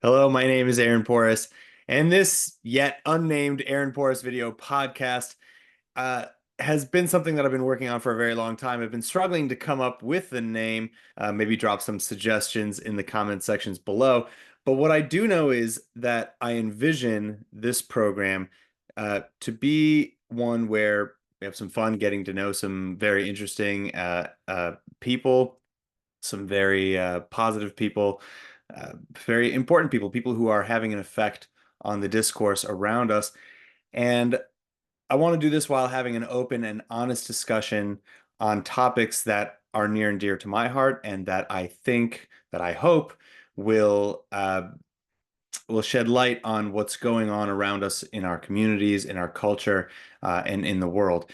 Hello, my name is Aaron Poris, and this yet unnamed Aaron Poris video podcast uh, has been something that I've been working on for a very long time. I've been struggling to come up with the name, maybe drop some suggestions in the comment sections below. But what I do know is that I envision this program to be one where we have some fun getting to know some very interesting people, some very positive people, very important people, people who are having an effect on the discourse around us. And I want to do this while having an open and honest discussion on topics that are near and dear to my heart and that I think, that I hope will shed light on what's going on around us in our communities, in our culture, and in the world.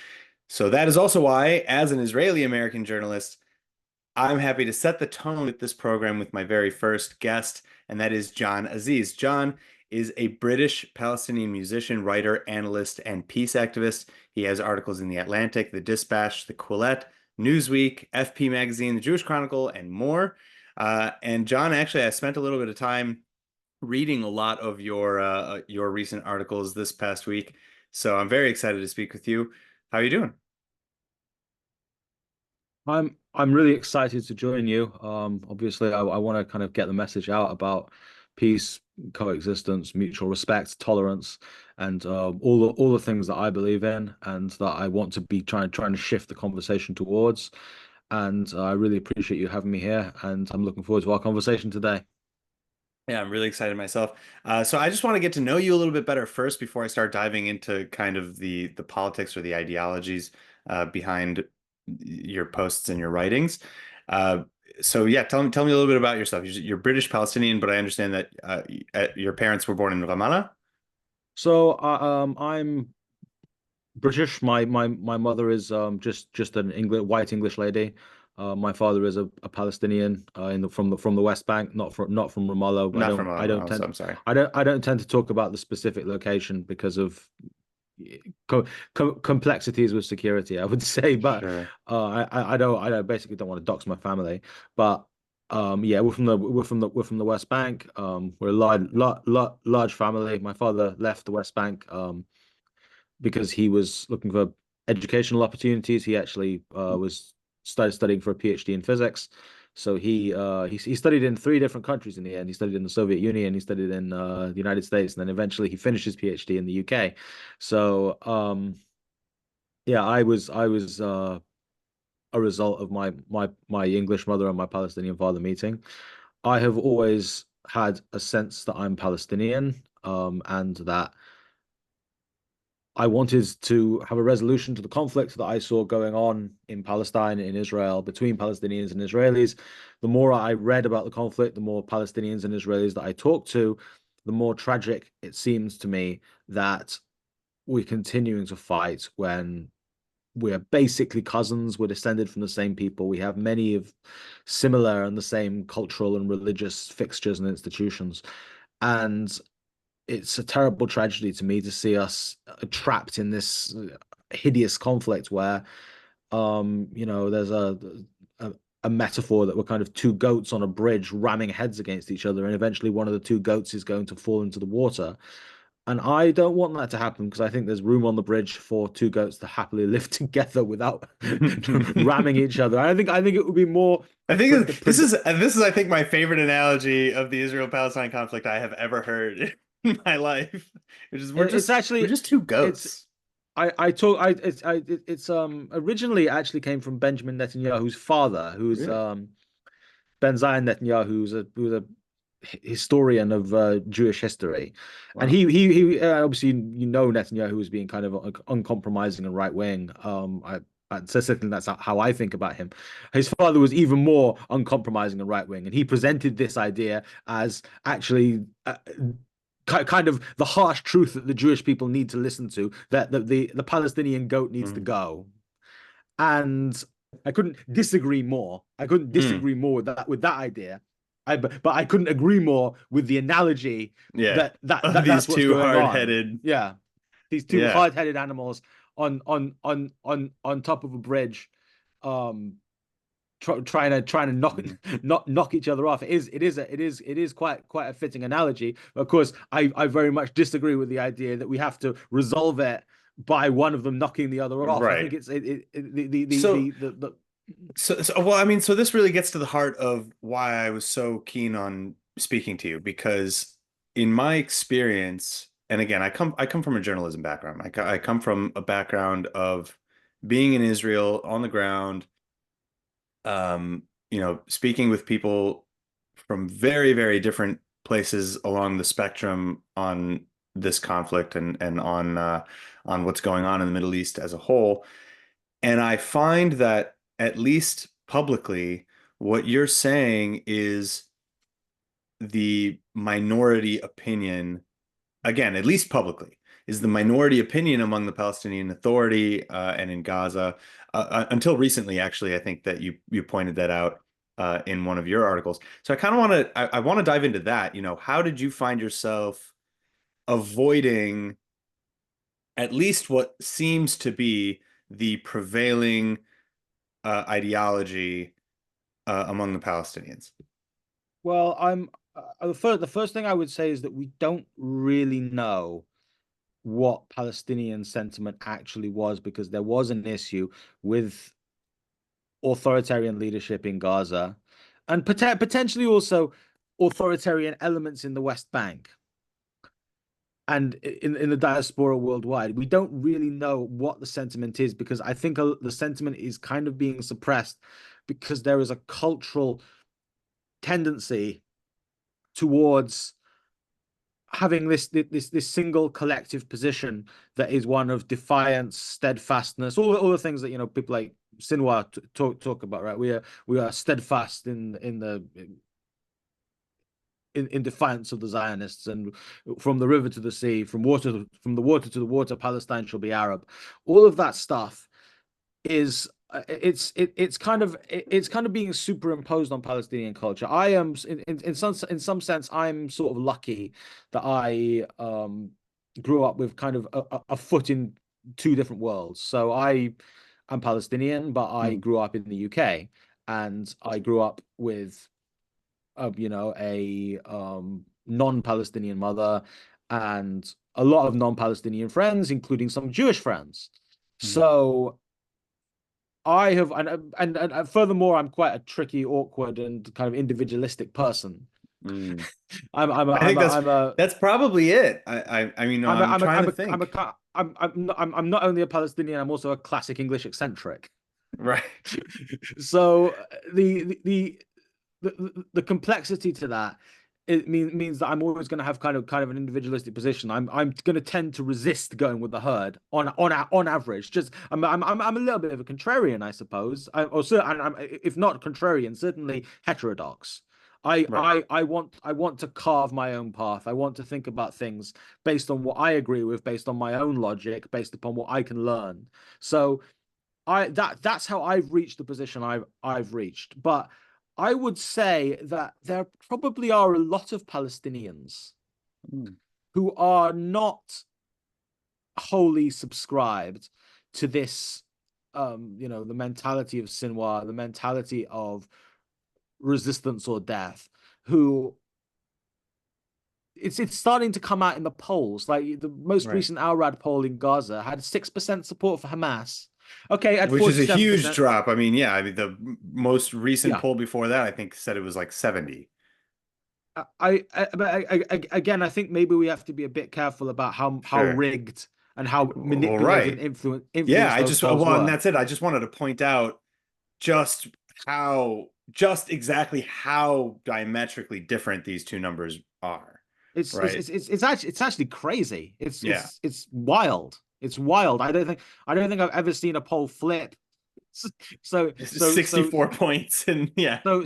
So that is also why, as an Israeli American journalist, I'm happy to set the tone with this program with my very first guest, and that is John Aziz. John is a British-Palestinian musician, writer, analyst, and peace activist. He has articles in The Atlantic, The Dispatch, The Quillette, Newsweek, FP Magazine, The Jewish Chronicle, and more. And John, actually, I spent a little bit of time reading a lot of your recent articles this past week, so I'm very excited to speak with you. How are you doing? I'm really excited to join you. Obviously, I want to kind of get the message out about peace, coexistence, mutual respect, tolerance, and all the things that I believe in and that I want to be trying to shift the conversation towards. And I really appreciate you having me here, and I'm looking forward to our conversation today. Yeah, I'm really excited myself. So I just want to get to know you a little bit better first before I start diving into kind of the politics or the ideologies behind your posts and your writings. Uh, so yeah, tell me a little bit about yourself. You're British Palestinian, but I understand that your parents were born in Ramallah. I'm British. My mother is just an English white English lady. My father is a Palestinian in the from the West Bank, not from Ramallah. Not from I'm sorry. I don't tend to talk about the specific location because of complexities with security, I would say. But Sure. I basically don't want to dox my family. But yeah, we're from the West Bank. We're a large family. My father left the West Bank because he was looking for educational opportunities. He actually was started studying for a PhD in physics. So he studied in three different countries in the end. He studied in the Soviet Union, he studied in the United States, and then eventually he finished his PhD in the UK. So yeah, I was a result of my English mother and my Palestinian father meeting. I have always had a sense that I'm Palestinian, and that I wanted to have a resolution to the conflict that I saw going on in Palestine, in Israel, between Palestinians and Israelis. The more I read about the conflict, the more Palestinians and Israelis that I talked to, the more tragic it seems to me that we're continuing to fight when we're basically cousins. We're descended from the same people. We have many of similar and the same cultural and religious fixtures and institutions. And it's a terrible tragedy to me to see us trapped in this hideous conflict where there's a a metaphor that we're kind of two goats on a bridge ramming heads against each other, and eventually one of the two goats is going to fall into the water. And I don't want that to happen because I think there's room on the bridge for two goats to happily live together without ramming each other. I think it would be more I think this is I think my favorite analogy of the Israel-Palestine conflict I have ever heard in my life. Which is it's we're actually just two it's goats. I talk it's originally actually came from Benjamin Netanyahu's father, who's Really? Ben Zion Netanyahu, who's a historian of Jewish history, and Wow. he obviously Netanyahu was being kind of uncompromising and right wing. Certainly that's how I think about him. His father was even more uncompromising and right wing, and he presented this idea as actually kind of the harsh truth that the Jewish people need to listen to, that the Palestinian goat needs to Mm. go. And I couldn't disagree more. I couldn't Mm. disagree more with that idea. But I couldn't agree more with the analogy Yeah. that that Of that these that's what's two going on. hard-headed. Yeah, these two Yeah. hard-headed animals on top of a bridge. Um, trying to knock Mhm. knock each other off. It is quite a fitting analogy. Of course, I very much disagree with the idea that we have to resolve it by one of them knocking the other off. I Right. think it's So, the well, I mean, so this really gets to the heart of why I was so keen on speaking to you because in my experience, and again, I come from a journalism background. I come from a background of being in Israel on the ground, speaking with people from very, very different places along the spectrum on this conflict and on what's going on in the Middle East as a whole. And I find that at least publicly, what you're saying is the minority opinion, again, at least publicly, is the minority opinion among the Palestinian Authority and in Gaza. Until recently, actually, I think that you pointed that out in one of your articles. So I kind of want to I want to dive into that. How did you find yourself avoiding at least what seems to be the prevailing ideology among the Palestinians? well, the first thing I would say is that we don't really know what Palestinian sentiment actually was, because there was an issue with authoritarian leadership in Gaza, and potentially also authoritarian elements in the West Bank and in the diaspora worldwide. We don't really know what the sentiment is, because I think the sentiment is kind of being suppressed because there is a cultural tendency towards having this single collective position that is one of defiance, steadfastness, all the things that people like Sinwar talk about, right? We are steadfast in defiance of the Zionists, and from the river to the sea, from the water to the water, Palestine shall be Arab. All of that stuff is it's kind of being superimposed on Palestinian culture. I am in some sense I'm sort of lucky that I grew up with kind of a foot in two different worlds. So I am Palestinian, but I Mm. grew up in the UK, and I grew up with a non-Palestinian mother and a lot of non-Palestinian friends, including some Jewish friends. Mhm. So I have, and furthermore, I'm quite a tricky, awkward, and kind of individualistic person. Mm. I'm I'm a, I I'm think a, I'm a that's probably it. I mean, I'm a, I'm I'm a, trying I'm to a, I'm think. a, I'm not only a Palestinian, I'm also a classic English eccentric. Right. So the the the complexity to that, means that I'm always going to have kind of an individualistic position. I'm going to tend to resist going with the herd on average. Just I'm a little bit of a contrarian, I suppose. I'm, if not contrarian, certainly heterodox. Right. I want to carve my own path. I want to think about things based on what I agree with, based on my own logic, based upon what I can learn. So that's how I've reached the position I've reached. But I would say that there probably are a lot of Palestinians Mm. who are not wholly subscribed to this, the mentality of Sinwar, the mentality of resistance or death, who it's starting to come out in the polls. Like the most Right. recent Alrad poll in Gaza had 6% support for Hamas. Okay, at Which is a huge 47%. drop. I mean, yeah, I mean the most recent Yeah. poll before that I think said it was like 70. Again, I think maybe we have to be a bit careful about how Sure. rigged and how Well, manipulated right. and Yeah, influenced I those just polls well, and were. that's it. I just wanted to point out just just exactly how diametrically different these two numbers are. Right. It's actually crazy. Yeah. It's wild. It's wild. I don't think I've ever seen a poll flip. So It's so so 64 points and yeah. and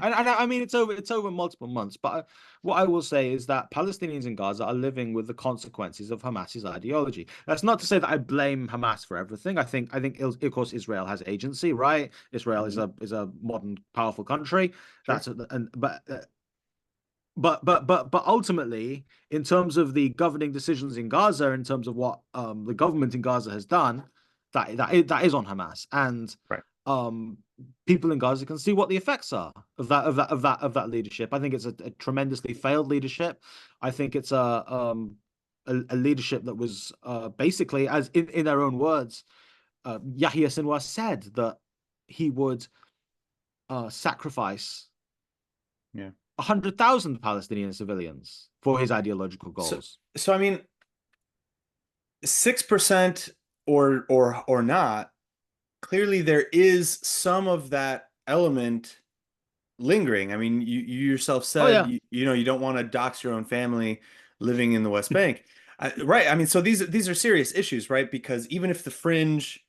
I mean it's over multiple months, but what I will say is that Palestinians in Gaza are living with the consequences of Hamas's ideology. That's not to say that I blame Hamas for everything. I think of course Israel has agency, right? Israel is Mhm. a modern powerful country. Sure. And but ultimately, in terms of the governing decisions in Gaza, in terms of what the government in Gaza has done, that is on Hamas. And Right. people in Gaza can see what the effects are of that leadership. I think it's a tremendously failed leadership. I think it's a leadership that was basically, as in their own words, Yahya Sinwar said that he would sacrifice Yeah. 100,000 Palestinian civilians for his ideological So, goals. so I mean, 6% or not, clearly there is some of that element lingering. I mean, you yourself Oh said yeah, you don't want to dox your own family living in the West Bank. Right. I mean, so these are serious issues, right? Because even if the fringe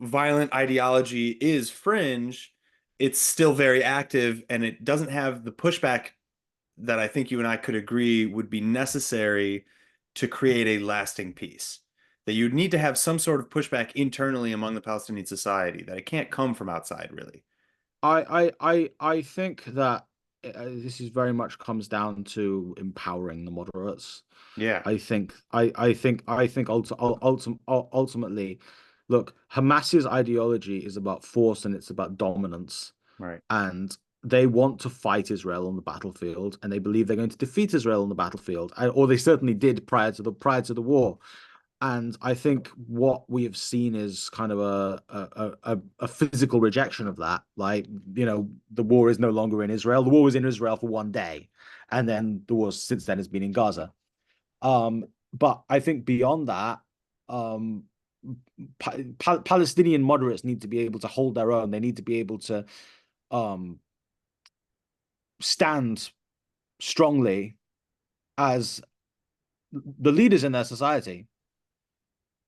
violent ideology is fringe, it's still very active and it doesn't have the pushback that I think you and I could agree would be necessary to create a lasting peace. That you'd need to have some sort of pushback internally among the Palestinian society, that it can't come from outside, really. I think that this is very much comes down to empowering the moderates. Yeah, I think ultimately, look, Hamas's ideology is about force and it's about dominance, right. and they want to fight Israel on the battlefield, and they believe they're going to defeat Israel on the battlefield, or they certainly did prior to the war. And I think what we have seen is kind of a physical rejection of that. Like, the war is no longer in Israel. The war was in Israel for one day, and then the war since then has been in Gaza. But I think beyond that, um, Palestinian moderates need to be able to hold their own. They need to be able to um, stand strongly as the leaders in their society.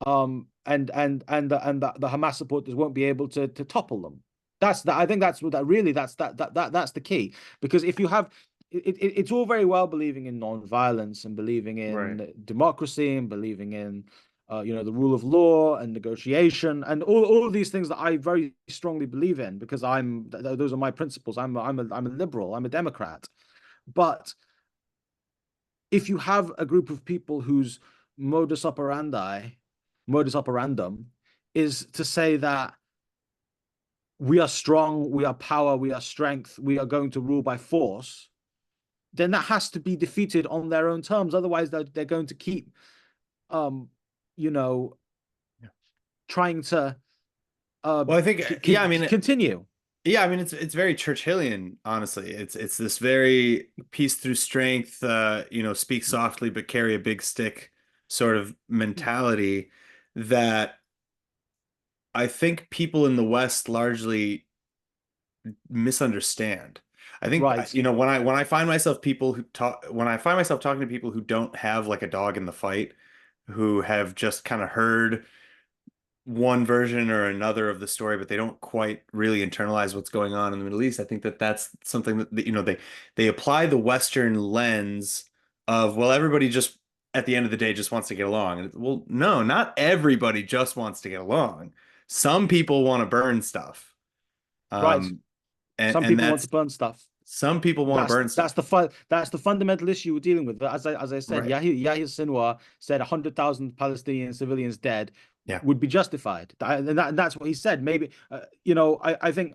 And the Hamas supporters won't be able to topple them. That's that. I think that's what that really that's the key. Because if you have it's all very well believing in non-violence and believing Right. in democracy and believing in the rule of law and negotiation and all of these things that I very strongly believe in, because those are my principles. I'm a liberal. I'm a Democrat. But if you have a group of people whose modus operandi, modus operandum, is to say that we are strong, we are power, we are strength, we are going to rule by force, then that has to be defeated on their own terms. Otherwise, they're going to keep, um, you know, Yeah. trying to uh, Well, I think, yeah, I mean, continue. yeah, I mean, it's very Churchillian, honestly. It's this very peace through strength, speak softly but carry a big stick sort of mentality that I think people in the West largely misunderstand. I think Right, when I find myself people who talk when I find myself talking to people who don't have like a dog in the fight, who have just kind of heard one version or another of the story, but they don't quite really internalize what's going on in the Middle East. I think that that's something that they apply the Western lens of, well, everybody just at the end of the day just wants to get along. And well, no, not everybody just wants to get along. Some people want to burn stuff. right. Um, and Some and people want to that's burn stuff. some people want to That's burn that's stuff. that's the fundamental issue we're dealing with. But as I said, Right. Yahya Sinwar said 100,000 Palestinian civilians dead Yeah. would be justified, and that's what he said. Maybe I think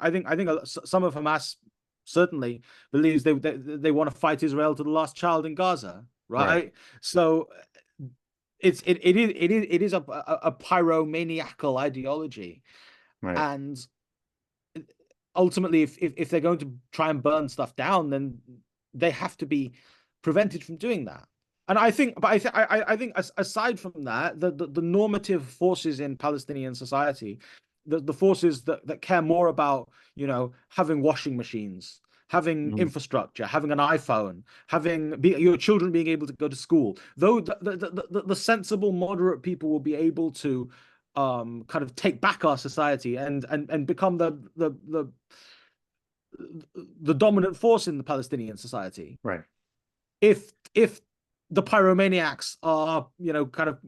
some of Hamas certainly believes they want to fight Israel to the last child in Gaza, Right. right? So it is a pyromaniacal ideology, Right. and ultimately, if they're going to try and burn stuff down, then they have to be prevented from doing that. And I think, but I think aside from that, the normative forces in Palestinian society, the forces that care more about having washing machines, having Mhm. infrastructure, having an iPhone, your children being able to go to school, though the sensible, moderate people will be able to kind of take back our society and become the dominant force in the Palestinian society. Right. If the pyromaniacs are kind of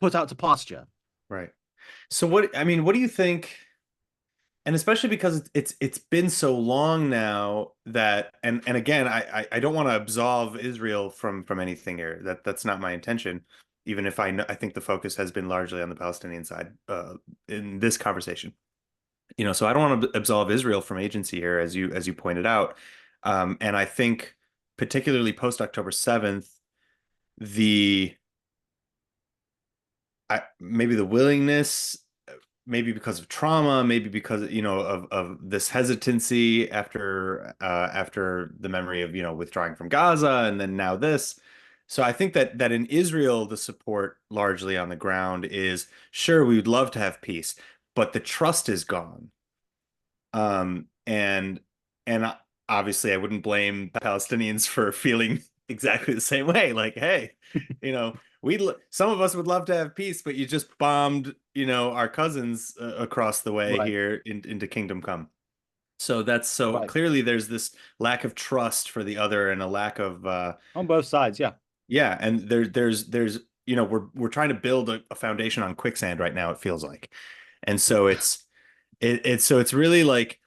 put out to pasture. Right. So I mean, what do you think? And especially because it's been so long now that and again, I don't want to absolve Israel from anything here. That's not my intention, even if I think the focus has been largely on the Palestinian side in this conversation. So I don't want to absolve Israel from agency here, as you pointed out. And I think particularly post October 7th, the maybe the willingness, maybe because of trauma, maybe because, of this hesitancy after the memory of, withdrawing from Gaza and then now this. So I think that in Israel, the support largely on the ground is sure, we would love to have peace, but the trust is gone. And obviously I wouldn't blame the Palestinians for feeling exactly the same way. Like, hey, some of us would love to have peace, but you just bombed, our cousins across the way Right, here into Kingdom Come. So right. clearly there's this lack of trust for the other and a lack of On both sides, yeah. yeah, and there's we're trying to build a foundation on quicksand right now, it feels like. And so it's really like,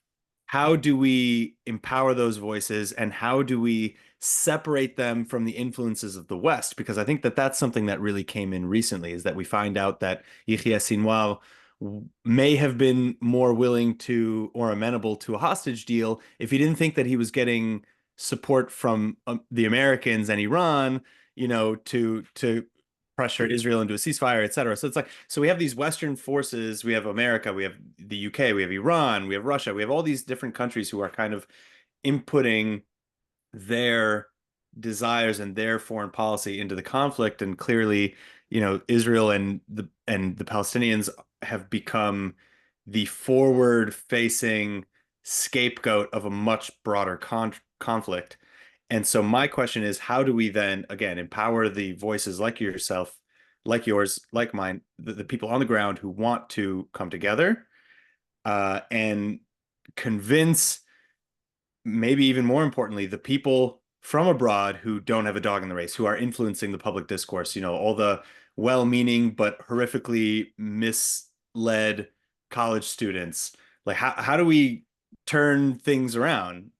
how do we empower those voices and how do we separate them from the influences of the West? Because I think that that's something that really came in recently, is that we find out that Yahya Sinwar may have been more willing to or amenable to a hostage deal if he didn't think that he was getting support from the Americans and Iran, to pressure Israel into a ceasefire, et cetera. So it's like, so we have these Western forces, we have America, we have the UK, we have Iran, we have Russia, we have all these different countries who are kind of inputting their desires and their foreign policy into the conflict. And clearly, Israel and the Palestinians have become the forward facing scapegoat of a much broader conflict. And so my question is, how do we then, again, empower the voices like yourself, like yours, like mine, the people on the ground who want to come together, and convince, maybe even more importantly, the people from abroad who don't have a dog in the race, who are influencing the public discourse, all the well-meaning but horrifically misled college students. Like, how do we turn things around?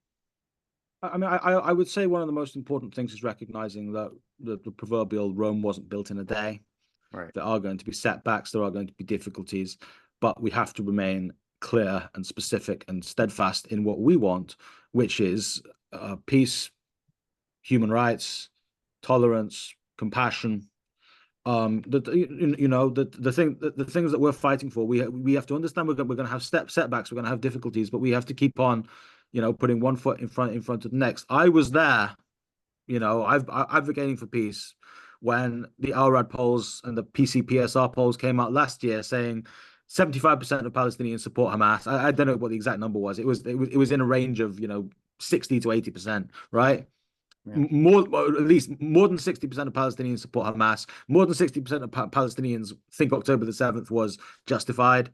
I mean, I would say one of the most important things is recognizing that the proverbial Rome wasn't built in a day. Right. There are going to be setbacks, there are going to be difficulties, but we have to remain clear and specific and steadfast in what we want, which is peace, human rights, tolerance, compassion. The things that we're fighting for, we have to understand we're going to have setbacks, we're going to have difficulties, but we have to keep on, putting one foot in front of the next. I was there, advocating for peace when the LRAD polls and the PCPSR polls came out last year saying 75% of Palestinians support Hamas. I don't know what the exact number was. It was in a range of 60 to 80%, right? Yeah. More, at least more than 60% of Palestinians support Hamas. More than 60% of Palestinians think October the 7th was justified.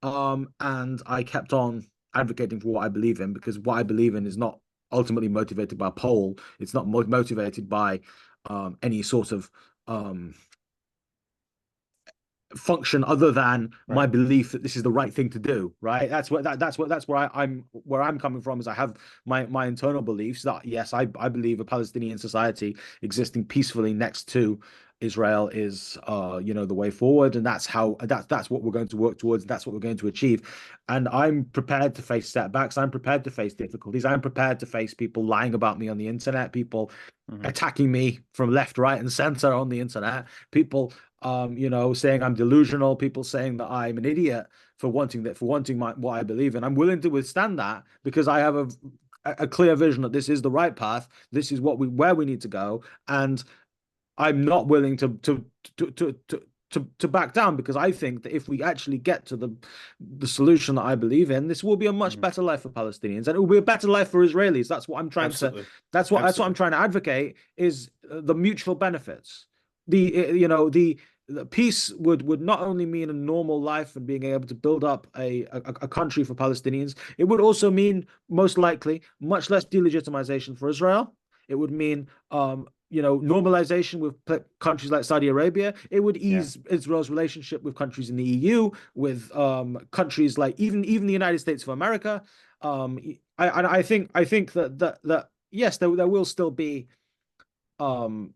And I kept on advocating for what I believe in, because what I believe in is not ultimately motivated by a poll. It's not motivated by any sort of function other than my Right. belief that this is the right thing to do. Right. That's where I'm coming from. Is I have my internal beliefs that yes, I believe a Palestinian society existing peacefully next to Israel is the way forward, and that's what we're going to work towards. That's what we're going to achieve. And I'm prepared to face setbacks. I'm prepared to face difficulties. I'm prepared to face people lying about me on the internet, people Mhm. attacking me from left, right, and center on the internet, people saying I'm delusional, people saying that I'm an idiot for wanting what I believe in. I'm willing to withstand that because I have a clear vision that this is the right path. This is where we need to go, and I'm not willing to back down, because I think that if we actually get to the solution that I believe in, this will be a much Mhm. better life for Palestinians, and it will be a better life for Israelis. That's what I'm trying to. Absolutely. That's what I'm Absolutely. trying to advocate, is the mutual benefits. The peace would not only mean a normal life and being able to build up a country for Palestinians. It would also mean, most likely, much less delegitimization for Israel. It would mean normalization with countries like Saudi Arabia. It would Yeah. ease Israel's relationship with countries in the EU, with countries like even the United States of America. I think that yes, there will still be um,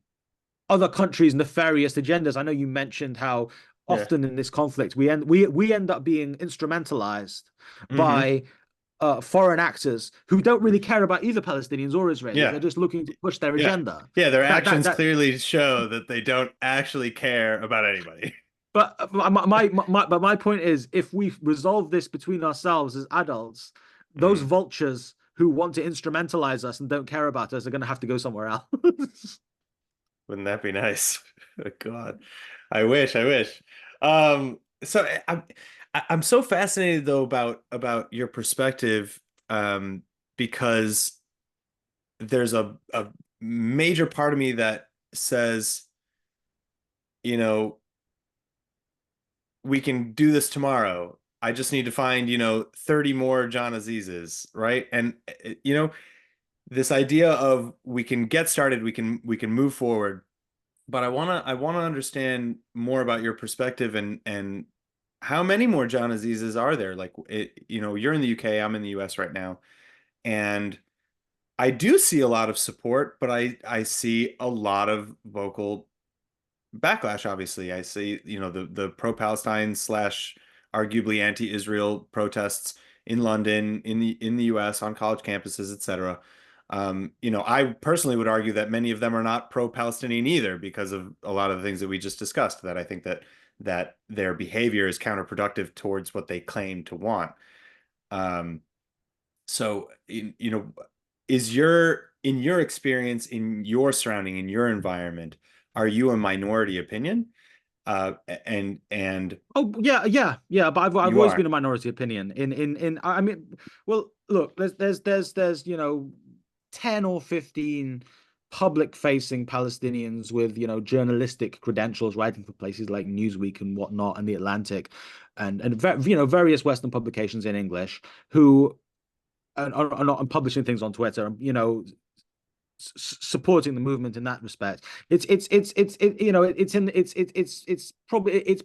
other countries' nefarious agendas. I know you mentioned how Yeah. often in this conflict, we end up being instrumentalized Hmm. by foreign actors who don't really care about either Palestinians or Israelis. Yeah. They're just looking to push their Yeah. agenda. Yeah. Their That that actions that. clearly show that they don't actually care about anybody. But my point is, if we resolve this between ourselves as adults, those Mm. vultures who want to instrumentalize us and don't care about us are going to have to go somewhere else. Wouldn't that be nice? God, I wish. So I'm so fascinated though about your perspective, because there's a major part of me that says, you know, we can do this tomorrow. I just need to find, 30 more John Azizes, right? And this idea of we can get started, we can move forward. But I wanna understand more about your perspective and how many more John Azizes are there? Like you're in the UK, I'm in the US right now, and I do see a lot of support, but I see a lot of vocal backlash. Obviously, I see the pro-Palestine slash arguably anti-Israel protests in London, in the US, on college campuses, etc. I personally would argue that many of them are not pro-Palestinian either because of a lot of the things that we just discussed, that I think that their behavior is counterproductive towards what they claim to want. Um, so, is in your experience, in your surrounding, in your environment, are you a minority opinion? And Oh yeah, yeah, yeah. But I've you always are, been a minority opinion. I mean, well, look, there's 10 or 15 public-facing Palestinians with journalistic credentials, writing for places like Newsweek and whatnot, and The Atlantic, and various Western publications in English who are not publishing things on Twitter. Supporting the movement in that respect. It's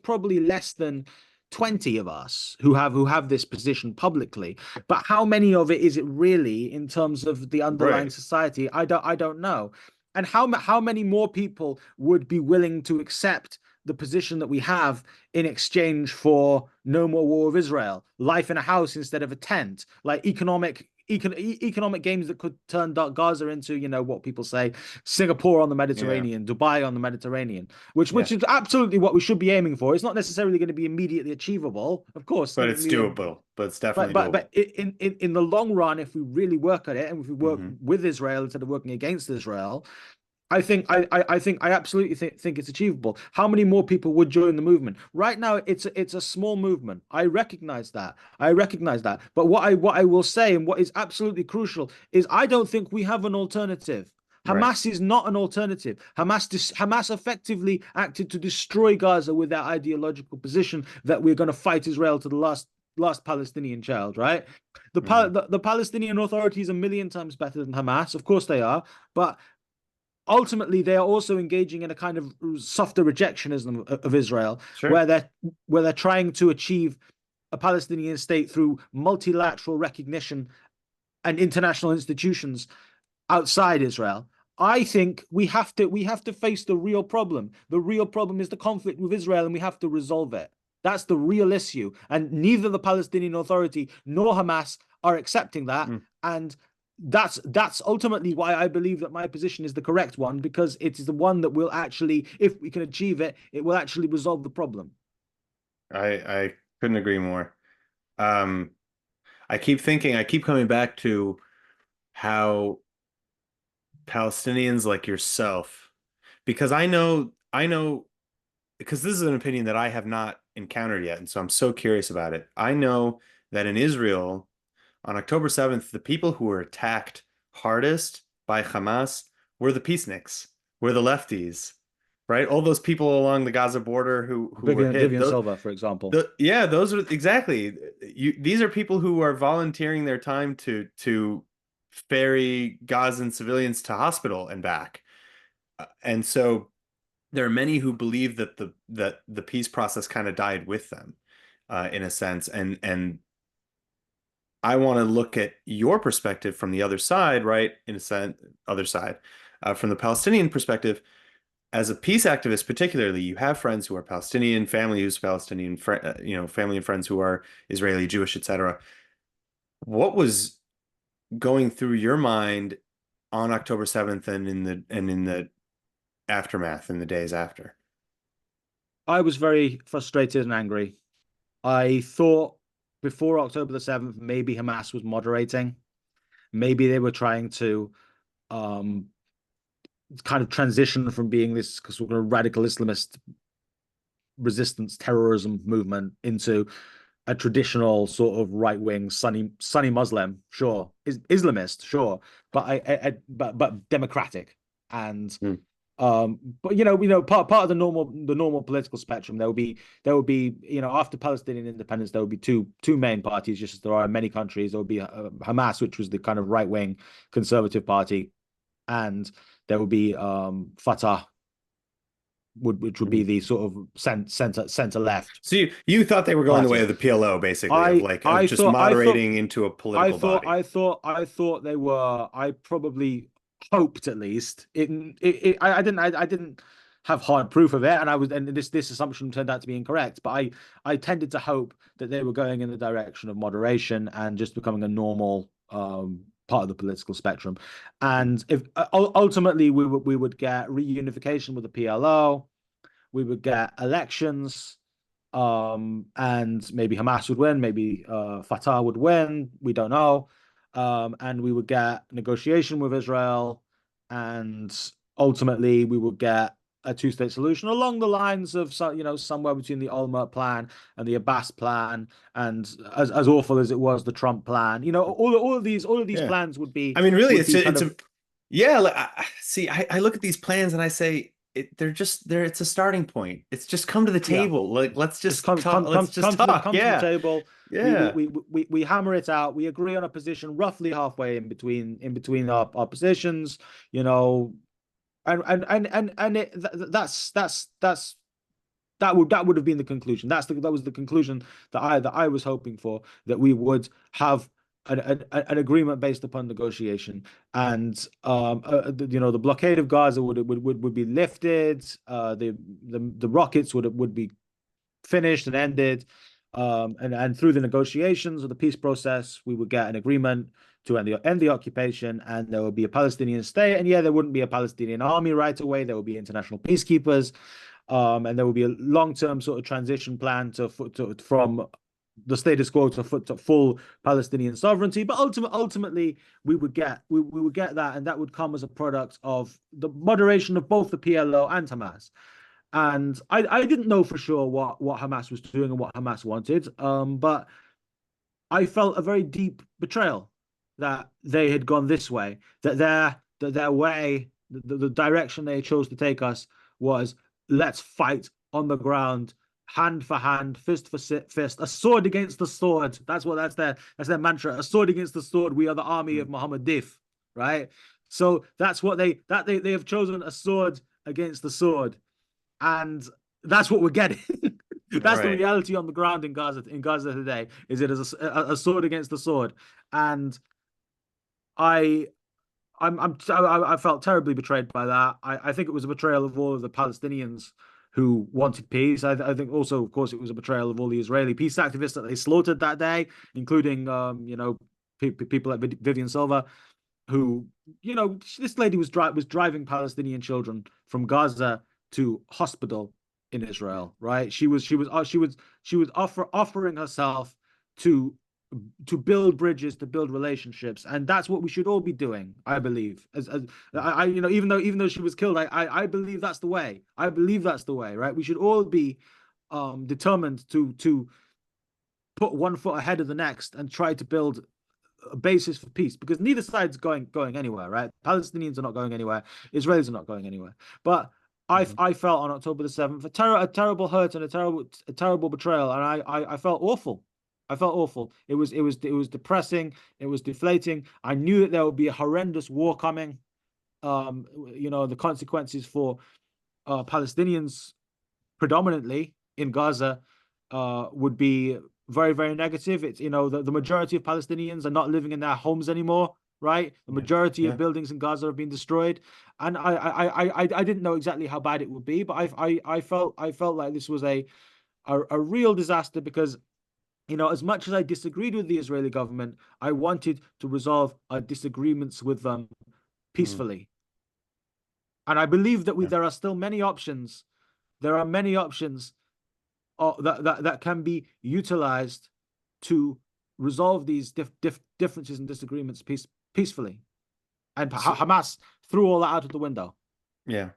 probably less than 20 of us who have this position publicly. But how many of it is it really in terms of the underlying right. society? I don't know. And how many more people would be willing to accept the position that we have in exchange for no more war with Israel, life in a house instead of a tent, like economic games that could turn Gaza into, what people say, Singapore on the Yeah. Mediterranean, Dubai on the Mediterranean, which Yeah. which is absolutely what we should be aiming for. It's not necessarily going to be immediately achievable, of course. It's But not it's going to be doable. But it's but definitely but doable. but in the long run, if we really work at it and if we work Hmm. with Israel instead of working against Israel, I absolutely think it's achievable. How many more people would join the movement? Right now, it's a small movement. I recognize that. I recognize that. But what I will say, and what is absolutely crucial, is I don't think we have an alternative. Right. Hamas is not an alternative. Hamas effectively acted to destroy Gaza with that ideological position that we're going to fight Israel to the last Palestinian child, right? Hmm. The Palestinian Authority is a million times better than Hamas. Of course they are, but ultimately they are also engaging in a kind of softer rejectionism of Israel, Sure. where they're trying to achieve a Palestinian state through multilateral recognition and international institutions outside Israel. I think we have to face the real problem. The real problem is the conflict with Israel, and we have to resolve it. That's the real issue. And neither the Palestinian Authority nor Hamas are accepting that. Mm. And that's ultimately why I believe that my position is the correct one, because it is the one that will actually, if we can achieve it, it will actually resolve the problem. I couldn't agree more. Um, I keep coming back to how Palestinians like yourself, because I know, because this is an opinion that I have not encountered yet, and so I'm so curious about it. I know that in Israel, on October 7th, the people who were attacked hardest by Hamas were the peaceniks, were the lefties, right? All those people along the Gaza border who were hit. Vivian Silva, for example. Yeah, those are exactly, these are people who are volunteering their time to ferry Gazan civilians to hospital and back. And so there are many who believe that the peace process kind of died with them, in a sense. And I want to look at your perspective from the other side, right? In a sense, other side, from the Palestinian perspective. as a peace activist, particularly, you have friends who are Palestinian, family who's Palestinian, family and friends who are Israeli, Jewish, etc. What was going through your mind on October 7th and in the aftermath in the days after? I was very frustrated and angry. I thought before October the 7th, maybe Hamas was moderating. Maybe they were trying to um, kind of transition from being this sort of radical Islamist resistance terrorism movement into a traditional sort of right wing Sunni Muslim, sure, Islamist, sure, but but democratic and Mm. but part of the normal political spectrum there will be after Palestinian independence there will be two main parties, just as there are in many countries. There will be Hamas, which was the kind of right wing conservative party, and there will be Fatah, which would be Mhm. the sort of center left. So you thought they were going the way Party. of the PLO, basically, of I like of I just thought I thought moderating into a I political thought body. I thought I thought they were. I probably hoped at least. I didn't have hard proof of it, and this assumption turned out to be incorrect. But I tended to hope that they were going in the direction of moderation and just becoming a normal part of the political spectrum. And if ultimately we would get reunification with the PLO, we would get elections, and maybe Hamas would win, maybe Fatah would win, we don't know, and we would get negotiation with Israel, and ultimately we would get a two-state solution along the lines of somewhere between the Olmert plan and the Abbas plan, and as awful as it was, the Trump plan. All of these Yeah. plans would be I mean, really, would it's be just, kind it's of a yeah. See, I look at these plans and I say they're just there. It's a starting point. It's just come to the yeah. table. Like let's Just just come talk. come Let's come just come to the talk. come to the Yeah, table. We we yeah, we we hammer it out. We agree on a position roughly halfway in between our positions, you know, and that would have been the conclusion. That was the conclusion that I was hoping for, that we would have an agreement based upon negotiation, and the blockade of Gaza would be lifted. The rockets would be finished and ended. And through the negotiations of the peace process, we would get an agreement to end the occupation, and there would be a Palestinian state. And yeah, there wouldn't be a Palestinian army right away. There would be international peacekeepers, and there would be a long-term sort of transition plan from the status quo to full Palestinian sovereignty. But ultimately, we would get that, and that would come as a product of the moderation of both the PLO and Hamas. And I didn't know for sure what Hamas was doing and what Hamas wanted. But I felt a very deep betrayal that they had gone this way, that their way, the direction they chose to take us was, let's fight on the ground, hand for hand, fist for fist, a sword against the sword. That's their mantra. A sword against the sword. We are the army of Muhammad Dif, right? So that's what they have chosen, a sword against the sword, and that's what we're getting. That's the right. reality on the ground in Gaza today. Is it as a sword against the sword? And I I felt terribly betrayed by that. I think it was a betrayal of all of the Palestinians who wanted peace. I think also, of course, it was a betrayal of all the Israeli peace activists that they slaughtered that day, including people like Vivian Silva, who, this lady was driving Palestinian children from Gaza to hospital in Israel, right? She was offering herself to to build bridges, to build relationships, and that's what we should all be doing, I believe. As even though she was killed, I believe that's the way. I believe that's the way, right? We should all be determined to put one foot ahead of the next and try to build a basis for peace, because neither side's going anywhere, right? Palestinians are not going anywhere, Israelis are not going anywhere. But Mhm. I felt on October the 7th a terrible hurt and a terrible betrayal, and I felt awful. I felt awful. It was depressing. It was deflating. I knew that there would be a horrendous war coming. The consequences for Palestinians predominantly in Gaza would be very, very negative. It's, the majority of Palestinians are not living in their homes anymore. right? The Yeah. majority of Yeah. buildings in Gaza have been destroyed, and I didn't know exactly how bad it would be, but I felt like this was a real disaster because, you know, as much as I disagreed with the Israeli government, I wanted to resolve our disagreements with them Mm. peacefully. And I believe that Yeah. there are still many options. There are many options that can be utilized to resolve these differences and disagreements peacefully. And So, Hamas threw all that out of the window. yeah.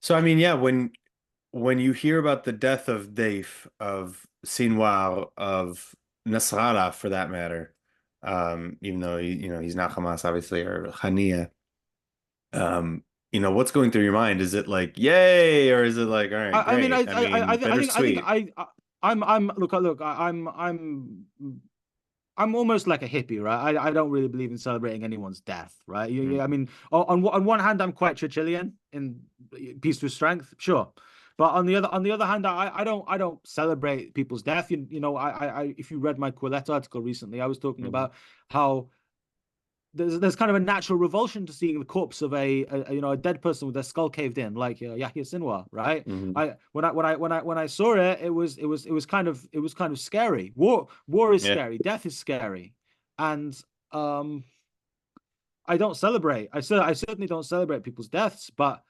So I mean, yeah, when you hear about the death of Deif, of Sinwar, of Nasrallah for that matter, even though he's not Hamas obviously, or Hania, um, what's going through your mind? Is it like yay, or is it like all right, I mean, great? I mean, I think bittersweet. I'm look, I'm almost like a hippie, right? I don't really believe in celebrating anyone's death, right? I Mm. mean, on one hand, I'm quite Churchillian in peace with strength, sure, but on the other hand, I don't celebrate people's death. If you read my Quillette article recently, I was talking Mm. about how there's kind of a natural revulsion to seeing the corpse of a dead person with their skull caved in, like Yahya Sinwar, right? Mhm. When I saw it, it was kind of scary. War is Yeah. scary. Death is scary, and um, I don't celebrate. I certainly don't celebrate people's deaths, but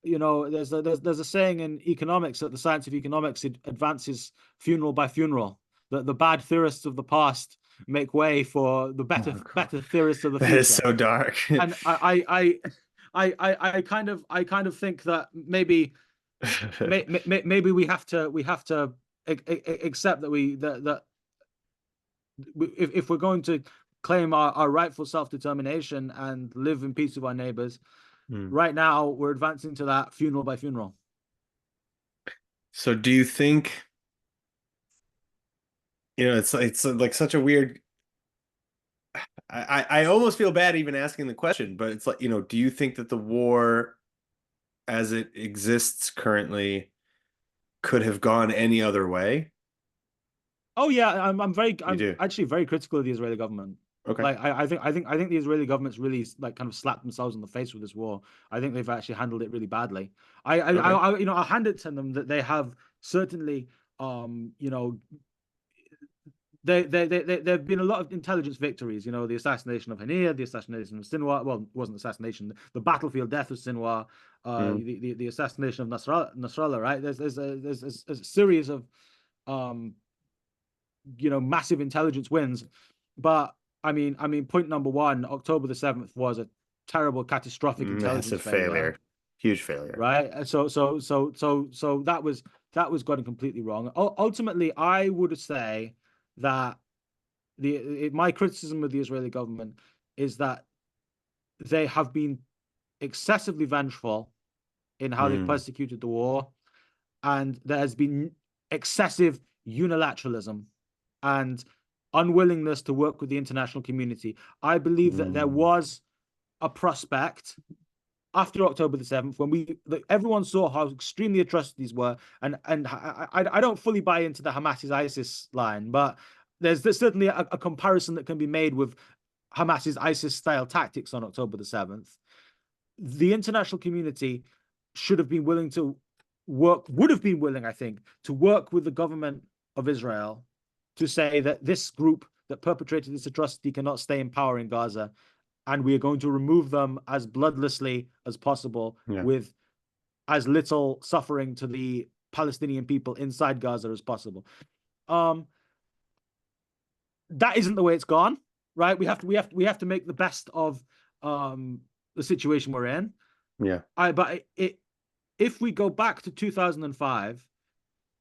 there's a saying in economics that the science of economics advances funeral by funeral. That the bad theorists of the past make way for the Oh God, better theorists of the that is future. so dark. And I kind of think that maybe we have to accept that if we're going to claim our rightful self-determination and live in peace with our neighbors, Hmm. right now we're advancing to that funeral by funeral. So do you think, it's like such a weird I almost feel bad even asking the question, but it's like, do you think that the war as it exists currently could have gone any other way? Oh yeah, You I'm do. actually very critical of the Israeli government. Okay. Like I think the Israeli government's really like kind of slapped themselves in the face with this war. I think they've actually handled it really badly. Okay. I'll hand it to them that they have certainly um you know there have been a lot of intelligence victories. The assassination of Haniyeh, the assassination of Sinwar. Well, it wasn't assassination. The battlefield death of Sinwar. Mm. The assassination of Nasrallah. Right. There's a series of um massive intelligence wins. But point number one, October the 7th was a terrible, catastrophic intelligence Massive failure, failure. Huge failure. right? So that was gotten completely wrong. Ultimately, I would say that my criticism of the Israeli government is that they have been excessively vengeful in how they've Mm. persecuted the war, and there has been excessive unilateralism and unwillingness to work with the international community. I believe that there Mm. was a prospect after October the 7th when everyone saw how extremely atrocious these were, and I don't fully buy into the Hamas is ISIS line, but there's certainly a comparison that can be made with Hamas's ISIS style tactics on October the 7th. The international community should have been willing to would have been willing, I think, to work with the government of Israel to say that this group that perpetrated this atrocity cannot stay in power in Gaza, and we are going to remove them as bloodlessly as possible Yeah. with as little suffering to the Palestinian people inside Gaza as possible. Um, that isn't the way it's gone, right? We have to make the best of the situation we're in. Yeah. But if we go back to 2005,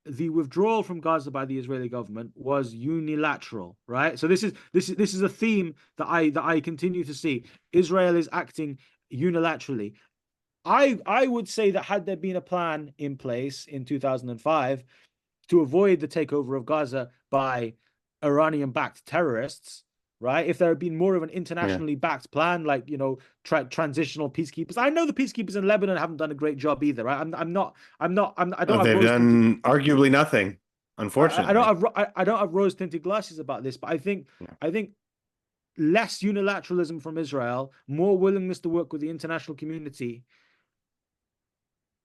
the withdrawal from Gaza by the Israeli government was unilateral, right? So this is a theme that I continue to see. Israel is acting unilaterally. I would say that had there been a plan in place in 2005 to avoid the takeover of Gaza by Iranian-backed terrorists, right? If there had been more of an Yeah. internationally backed plan, like transitional peacekeepers. I know the peacekeepers in Lebanon haven't done a great job either, right? I don't have They've rose tinted. done arguably nothing, I don't unfortunately. have I don't have rose tinted glasses about this, but Yeah. I think less unilateralism from Israel, more willingness to work with the international community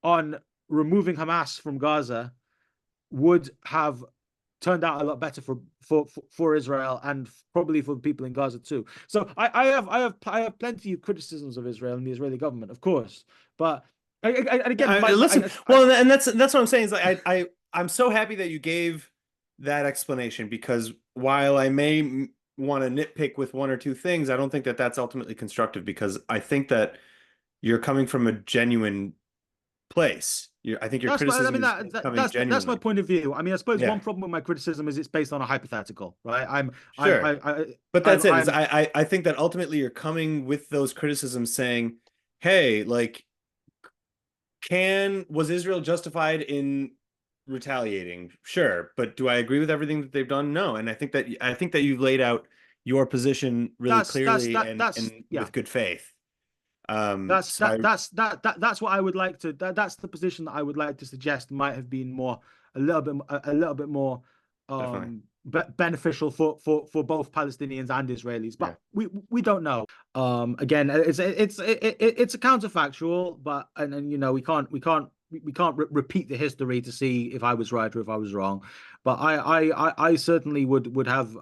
on removing Hamas from Gaza would have turned out a lot better for Israel and probably for the people in Gaza too. So I have plenty of criticisms of Israel and the Israeli government, of course, but and again, Listen, well, and that's what I'm saying is like I'm so happy that you gave that explanation, because while I may want to nitpick with one or two things, I don't think that that's ultimately constructive, because I think that you're coming from a genuine place. I think your that's my, I criticism mean is coming that's my genuinely. point of view. I mean, I suppose Yeah, one problem with my criticism is it's based on a hypothetical, right? sure. But that's it. Is I'm I think that ultimately you're coming with those criticisms saying, hey, like, was Israel justified in retaliating? Sure, but do I agree with everything that they've done? No. And I think that you've laid out your position really clearly that's and yeah. with good faith. That's So that that's what I would like to that's the position that I would like to suggest might have been more a little bit more definitely, beneficial for both Palestinians and Israelis, yeah. but we don't know. Again, it's a counterfactual, but and you know we can't repeat the history to see if I was right or if I was wrong, but I certainly would have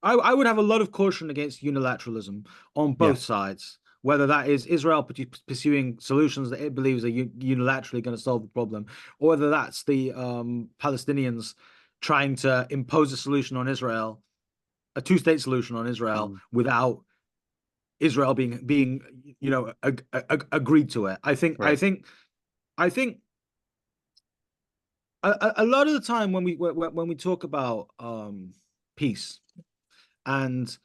I would have a lot of caution against unilateralism on Yeah. both sides, whether that is Israel pursuing solutions that it believes are unilaterally going to solve the problem, or whether that's the Palestinians trying to impose a solution on Israel, a two-state solution on Israel, Mm. without Israel being agreed to it. Right. I think a lot of the time when we talk about peace and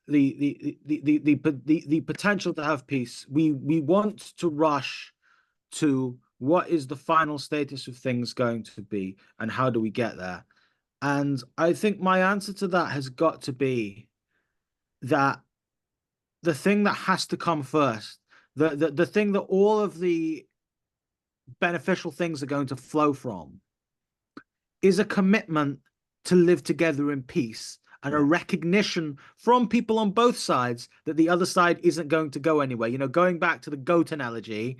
the potential to have peace. We want to rush to what is the final status of things going to be and how do we get there? And I think my answer to that has got to be that the thing that has to come first, the thing that all of the beneficial things are going to flow from is a commitment to live together in peace and a Yeah. recognition from people on both sides that the other side isn't going to go anywhere. You know, going back to the goat analogy,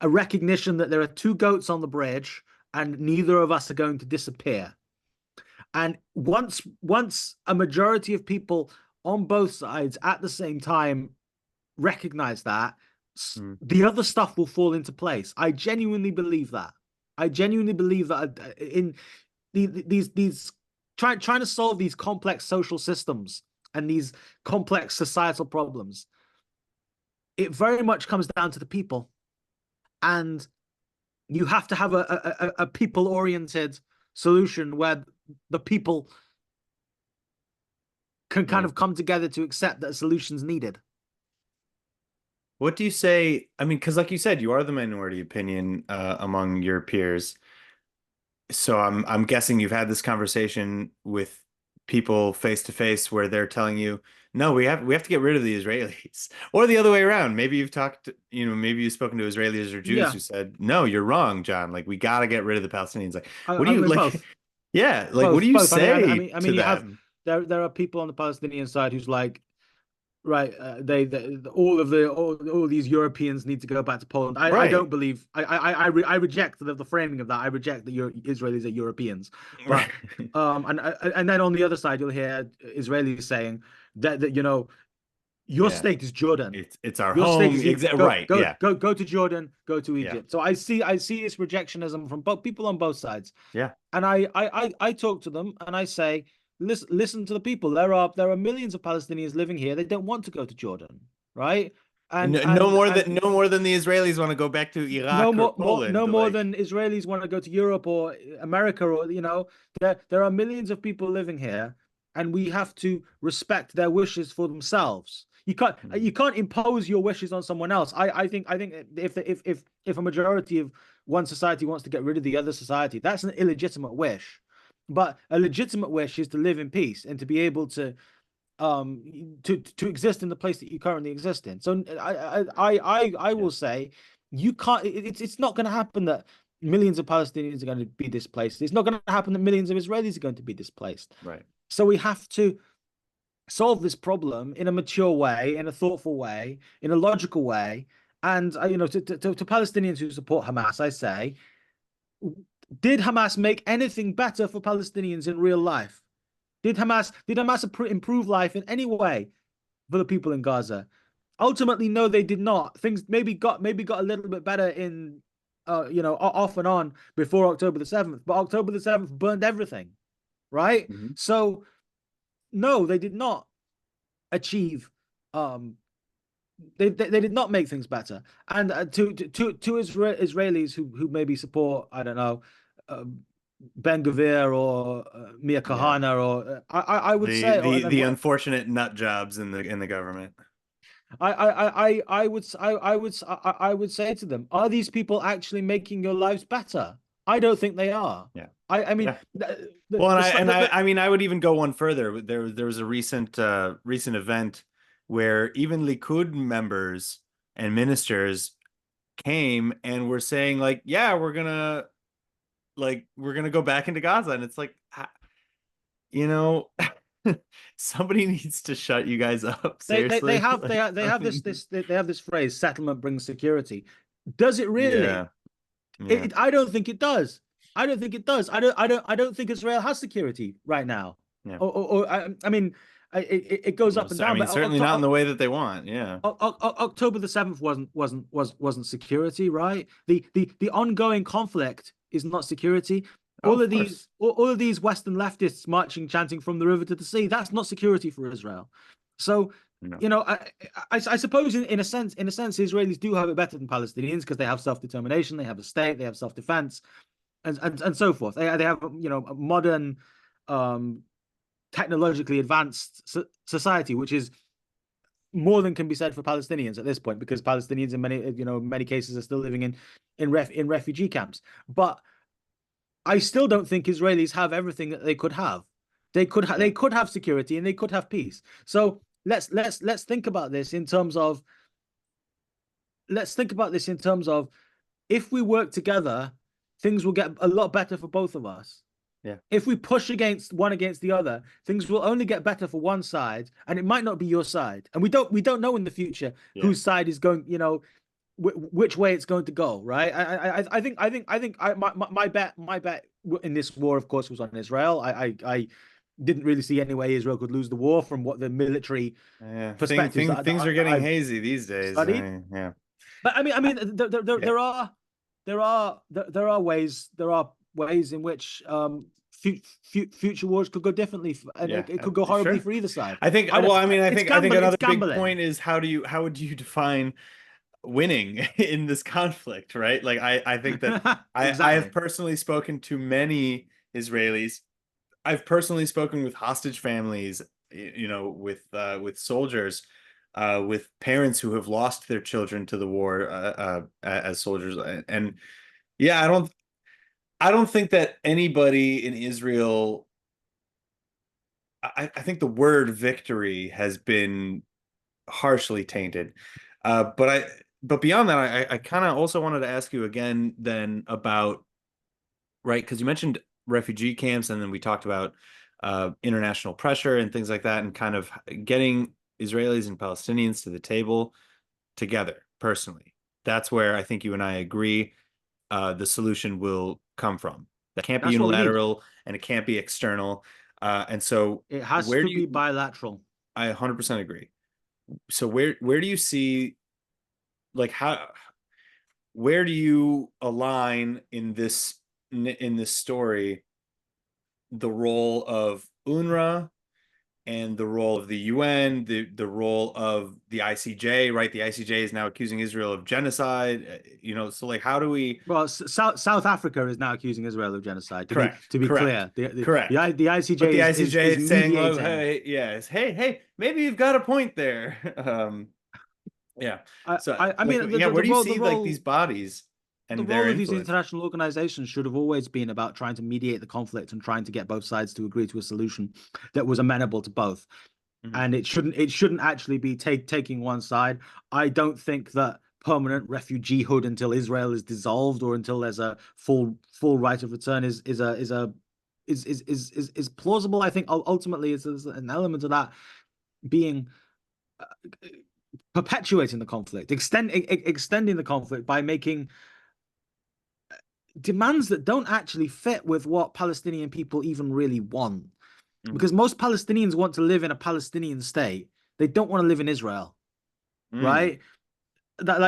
a recognition that there are two goats on the bridge and neither of us are going to disappear. And once a majority of people on both sides at the same time recognize that, Mm. the other stuff will fall into place. I genuinely believe that. I genuinely believe that in these trying to solve these complex social systems and these complex societal problems, it very much comes down to the people, and you have to have a people oriented solution where the people can kind Right. of come together to accept that a solution's needed. What do you say? I mean, because like you said, you are the minority opinion among your peers. So I'm guessing you've had this conversation with people face to face where they're telling you, no, we have to get rid of the Israelis. Or the other way around. Maybe you've talked, maybe you've spoken to Israelis or Jews Yeah, who said, no, you're wrong, John. Like, we got to get rid of the Palestinians. Like, what do I you mean like? both, Yeah, like, what do you both. say I to mean, you have them? there are people on the Palestinian side who's like, right, they all these Europeans need to go back to Poland. I Right. don't believe I reject the framing of that. I reject that Israelis are Europeans, Right. but and then on the other side you'll hear Israelis saying that your Yeah. state is Jordan. It's our Your state home. is here. Right. Yeah. Go to Jordan. Go to Yeah. Egypt. So I see this rejectionism from both people on both sides, Yeah. and I talk to them and I say, listen to the people. There are millions of Palestinians living here. They don't want to go to Jordan, right? And No more than the Israelis want to go back to no Iraq or more Poland. no more Like, than Israelis want to go to Europe or America, or there are millions of people living here, and we have to respect their wishes for themselves. mm, You can't impose your wishes on someone else. I think if a majority of one society wants to get rid of the other society, that's an illegitimate wish. But a legitimate wish is to live in peace and to be able to exist in the place that you currently exist in. So I yeah. will say you can't. It's not going to happen that millions of Palestinians are going to be displaced. It's not going to happen that millions of Israelis are going to be displaced. Right. So we have to solve this problem in a mature way, in a thoughtful way, in a logical way. And to Palestinians who support Hamas, I say, did Hamas make anything better for Palestinians in real life? Did Hamas improve life in any way for the people in Gaza? Ultimately, no, they did not. Things maybe got a little bit better in off and on before October the 7th, but October the 7th burned everything, right? Mhm. So no, they did not achieve um they did not make things better. And Israelis who maybe support, I don't know, uh, Ben Gvir or Mia Yeah. Kahana, or I would The say, the the unfortunate nut jobs in the government. I would say to them, are these people actually making your lives better? I don't think they are. Yeah. I mean, Yeah. the Well, and the, I sli- and the, I the I mean I would even go one further. There was a recent event where even Likud members and ministers came and were saying like, yeah, we're gonna go back into Gaza, and it's like, you know, somebody needs to shut you guys up, they seriously. have they Like, have, they I have this mean, this they have this phrase, settlement brings security. Does it really? yeah, yeah, I don't think it does. I don't think it does. I don't think Israel has security right now. yeah. I mean, it goes Well, up and I down. mean, But certainly not in the way that they want. Yeah, October the 7th wasn't security, right? The ongoing conflict is not security. oh, of course. All of these Western leftists marching, chanting from the river to the sea, that's not security for Israel. So, No, I suppose in a sense, Israelis do have it better than Palestinians because they have self-determination, they have a state, they have self-defense, and so forth. They have a modern, um, technologically advanced society, which is more than can be said for Palestinians at this point, because Palestinians in many cases are still living in refugee camps. But I still don't think Israelis have everything that they could have. yeah, They could have security and they could have peace. So let's think about this in terms of if we work together, things will get a lot better for both of us. yeah, If we push against the other, things will only get better for one side, and it might not be your side. And we don't know in the future yeah. whose side is going, which way it's going to go, right? My bet in this war, of course, was on Israel. I didn't really see any way Israel could lose the war from what the military Yeah, perspectives things are that getting I've hazy these days. studied. Yeah, But yeah, there are ways in which future wars could go differently, and yeah, it could go horribly sure. for either side. I think. Well, I mean, I think It's another big gambling. point is how would you define winning in this conflict, right? Like, I think that I have Exactly. personally spoken to many Israelis. I've personally spoken with hostage families, with soldiers, with parents who have lost their children to the war as soldiers, and yeah, I don't think that anybody in Israel. I think the word victory has been harshly tainted, but but beyond that, I kind of also wanted to ask you again then about, right, because you mentioned refugee camps, and then we talked about international pressure and things like that, and kind of getting Israelis and Palestinians to the table together personally. That's where I think you and I agree the solution will come from. That can't be That's what we need. unilateral and it can't be external. And so It has where to do be you, bilateral. I 100% agree. So where do you see, like, where do you align in this story the role of UNRWA and the role of the UN, the role of the ICJ, right? The ICJ is now accusing Israel of genocide. So like, how do we? Well, South Africa is now accusing Israel of genocide. Correct, To be correct, clear, correct. the But ICJ the is ICJ is saying, well, mediating. hey, yes, hey, maybe you've got a point there. Yeah. So, I like, mean, yeah, where do you the see like these role bodies the and their role of these influence? international organizations should have always been about trying to mediate the conflict and trying to get both sides to agree to a solution that was amenable to both. Mhm. And it shouldn't actually be taking one side. I don't think that permanent refugeehood until Israel is dissolved or until there's a full right of return is plausible. I think ultimately it's an element of that being perpetuating the conflict, extending the conflict by making demands that don't actually fit with what Palestinian people even really want. Mm. Because most Palestinians want to live in a Palestinian state. They don't want to live in Israel, Mm. right? That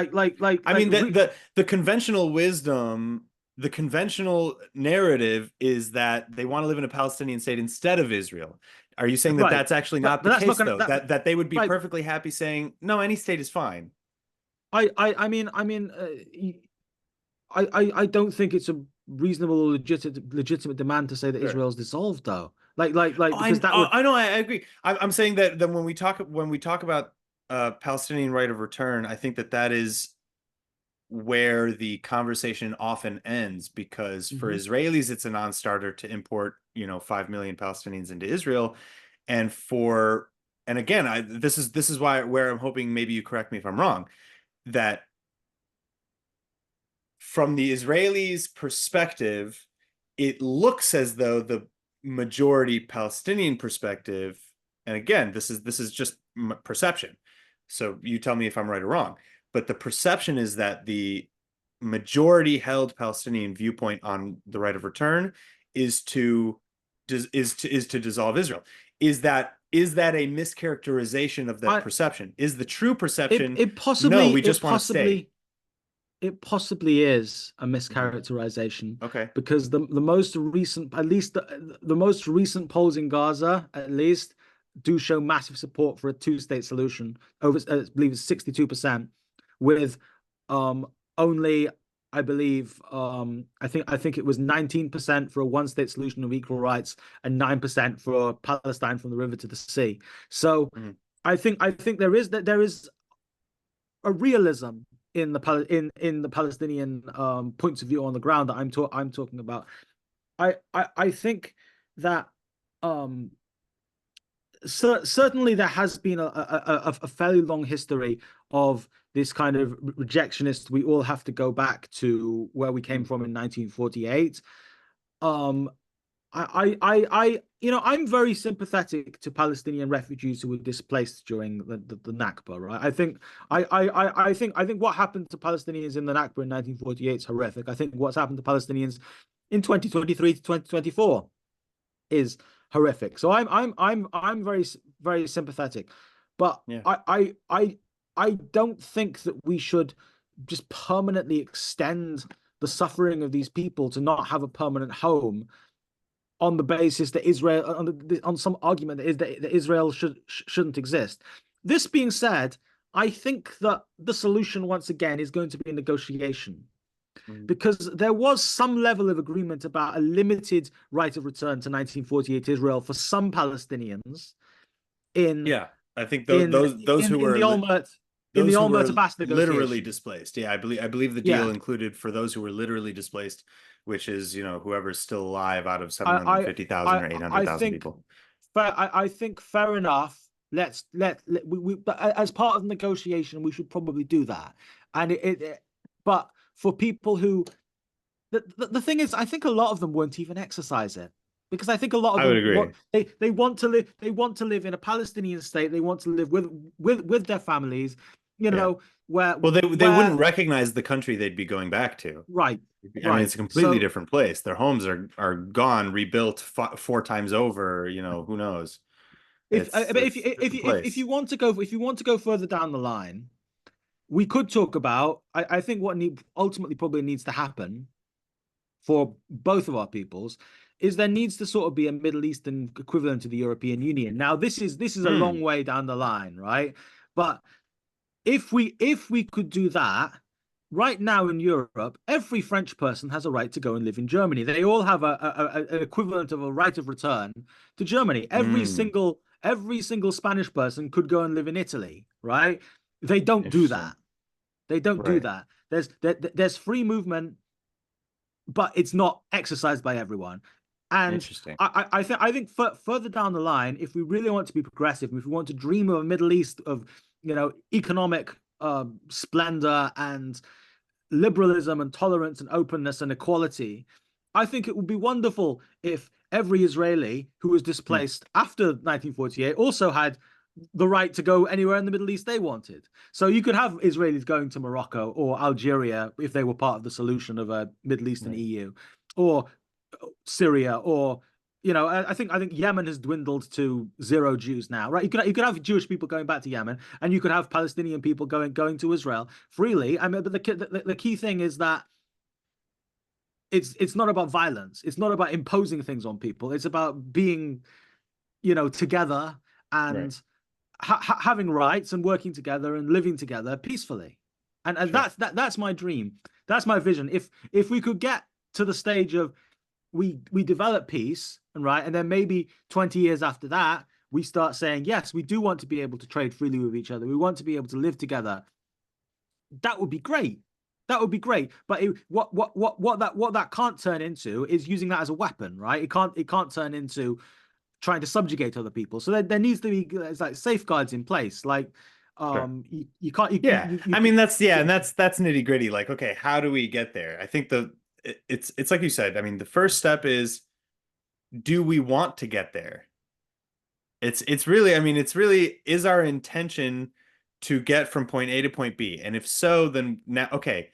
I mean, the conventional wisdom, the conventional narrative is that they want to live in a Palestinian state instead of Israel. Are you saying that right, that's actually but not the that's not case, gonna though? That they would be right. perfectly happy saying, no, any state is fine. I don't think it's a reasonable or legitimate demand to say that Sure. Israel's dissolved, though. Oh, Because that would I know, I agree. I'm saying that when we talk about Palestinian right of return, I think that that is where the conversation often ends, because for Mhm. Israelis it's a non-starter to import, 5 million Palestinians into Israel. And for and again, this is why where I'm hoping maybe you correct me if I'm wrong, that from the Israelis' perspective, it looks as though the majority Palestinian perspective, and again, this is just perception. So you tell me if I'm right or wrong, but the perception is that the majority held Palestinian viewpoint on the right of return is to dissolve Israel. Is that a mischaracterization of that I perception? Is the true it perception, it no, possibly we it just want to stay? possibly it possibly is a Mhm. mischaracterization, Okay. because the most recent, at least the most recent polls in Gaza, at least, do show massive support for a two-state solution. Over, I believe it's 62%, with only, I believe, I think it was 19% for a one-state solution of equal rights and 9% for Palestine from the river to the sea. So Mhm. I think there is a realism in the Palestinian points of view on the ground that I'm talking about. I think that um certainly there has been a fairly long history of this kind of rejectionist. We all have to go back to where we came Mhm. from in 1948. Um, I'm very sympathetic to Palestinian refugees who were displaced during the Nakba, right? I think what happened to Palestinians in the Nakba in 1948 is horrific. I think what's happened to Palestinians in 2023 to 2024 is horrific. So I'm very very sympathetic, but Yeah. I don't think that we should just permanently extend the suffering of these people to not have a permanent home on the basis that Israel, on some argument that is that Israel shouldn't exist. This being said, I think that the solution once again is going to be a negotiation, Mhm. because there was some level of agreement about a limited right of return to 1948 Israel for some Palestinians in Yeah. I think in those who were in the those who Olmert were Abbas literally negotiation. displaced. Yeah, I believe the deal Yeah, included for those who were literally displaced, which is, whoever's still alive out of I 750,000 I or I 800,000 think people. I think fair enough. But as part of the negotiation, we should probably do that. And but for people who, the thing is, I think a lot of them won't even exercise it, because I think a lot of I would them agree. they want to live in a Palestinian state. They want to live with their families, you Yeah. know, where Well, they where wouldn't recognize the country they'd be going back to. right, I mean, right. it's a completely So different place. Their homes are gone, rebuilt four times over, who knows? but It's a different if place. you want to go further down the line, we could talk about. I think what ultimately probably needs to happen for both of our peoples is there needs to sort of be a Middle Eastern equivalent to the European Union. Now, this is a long Hmm. way down the line, right? But if we could do that right now in Europe, every French person has a right to go and live in Germany. They all have an equivalent of a right of return to Germany. Hmm. Every single Spanish person could go and live in Italy, right? They don't do Interesting. that. They don't do Right. that. There's free movement, but it's not exercised by everyone. And Interesting. I think further down the line, if we really want to be progressive, if we want to dream of a Middle East of economic splendor and liberalism and tolerance and openness and equality, I think it would be wonderful if every Israeli who was Hmm. displaced after 1948 also had the right to go anywhere in the Middle East they wanted. So you could have Israelis going to Morocco or Algeria if they were part of the solution of a Middle Eastern Right. EU, or Syria, or I think Yemen has dwindled to zero Jews now, right? You could have Jewish people going back to Yemen, and you could have Palestinian people going to Israel freely. I mean, but the key thing is that it's not about violence. It's not about imposing things on people. It's about being, together, Right. and having rights, and working together and living together peacefully. And Sure. that's my dream. That's my vision. If we could get to the stage of we develop peace, and right, and then maybe 20 years after that, we start saying, yes, we do want to be able to trade freely with each other. We want to be able to live together. That would be great. That would be great. But what that can't turn into is using that as a weapon, right? It can't turn into trying to subjugate other people. So there needs to be, it's like, safeguards in place. Like, Sure. you can't Yeah. you I mean, that's yeah, and that's nitty gritty. Like, okay, how do we get there? I think it's like you said. I mean, the first step is, do we want to get there? It's really, I mean, it's really, is our intention to get from point A to point B? And if so, then now, okay,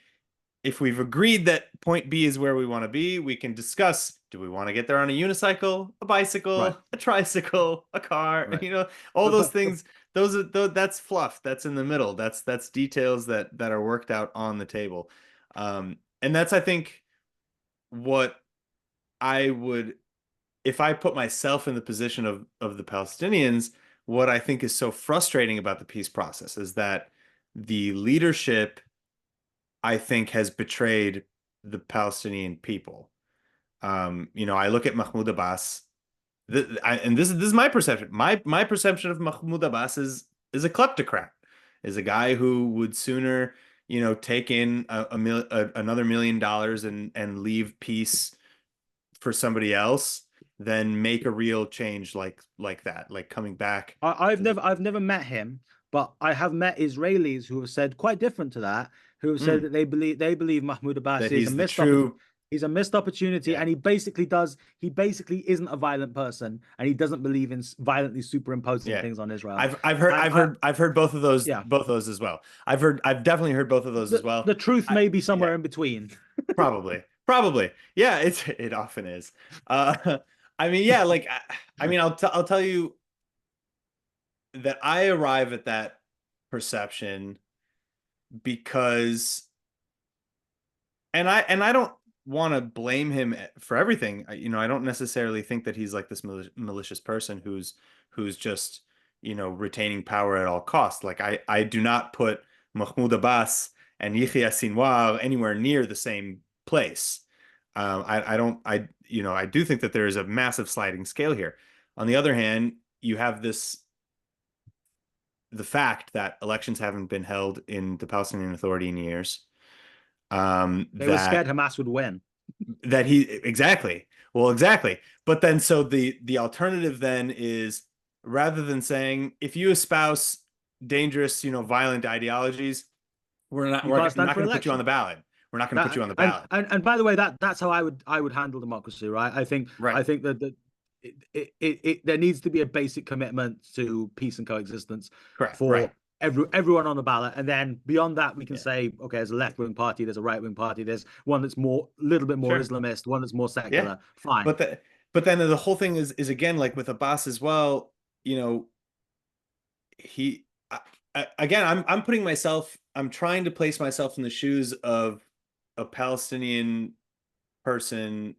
if we've agreed that point B is where we want to be, we can discuss, do we want to get there on a unicycle, a right, bicycle, a tricycle, a car, right. all But those but things. That's fluff. That's in the middle. That's details that are worked out on the table. And that's, I think, what I would, if I put myself in the position of the Palestinians, what I think is so frustrating about the peace process is that the leadership, I think, has betrayed the Palestinian people. I look at Mahmoud Abbas, and this is my perception. My perception of Mahmoud Abbas is a kleptocrat, is a guy who would sooner, take in another $1 million and leave peace for somebody else than make a real change like that, like coming back. I've never met him, but I have met Israelis who have said quite different to that, who have said Mm, that they believe Mahmoud Abbas that is a he's the missed opportunity. true, He's a missed opportunity, yeah. and he basically isn't a violent person, and he doesn't believe in violently superimposing Yeah. things on Israel. I've heard I both of those Yeah, as well. I've definitely heard both of those as well. the truth I may be Yeah, somewhere in between. probably. Yeah, it often is. I mean, yeah, like I mean, I'll tell you that I arrive at that perception because, and I don't want to blame him for everything. I don't necessarily think that he's like this malicious person who's just, retaining power at all costs. Like, I do not put Mahmoud Abbas and Yahya Sinwar anywhere near the same place. I don't, I do think that there is a massive sliding scale here. On the other hand, you have the fact that elections haven't been held in the Palestinian Authority in years. They were That scared Hamas would win. he exactly, well, exactly. But then, so the alternative then is, rather than saying, if you espouse dangerous, violent ideologies, we're not You we're can't not stand going for to put you on election. the ballot. We're not going to put That you on the and ballot. and by the way, that's how I would handle democracy, right? I think Right. I think that there needs to be a basic commitment to peace and coexistence Correct. Right. for everyone on the ballot, and then beyond that, we can Yeah. say, okay, there's a left wing party, there's a right wing party, there's one that's more, a little bit more Sure. Islamist, one that's more Yeah. secular. Fine. But then the whole thing is again, like with Abbas as well. You know, he again, I'm putting myself, I'm trying to place myself in the shoes of a Palestinian person,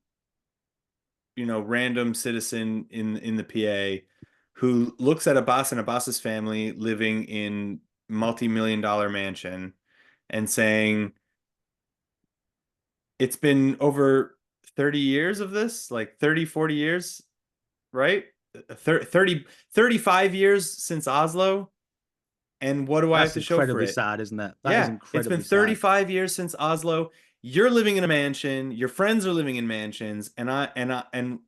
random citizen in the PA, who looks at Abbas and Abbas's family living in multi-million-dollar mansion and saying, it's been over 30 years of this, like 30, 40 years, right? 35 years since Oslo. And what do I have That's to show for incredibly it? sad, isn't it? That is Yeah, it's been incredibly sad. 35 years since Oslo. You're living in a mansion, your friends are living in mansions, and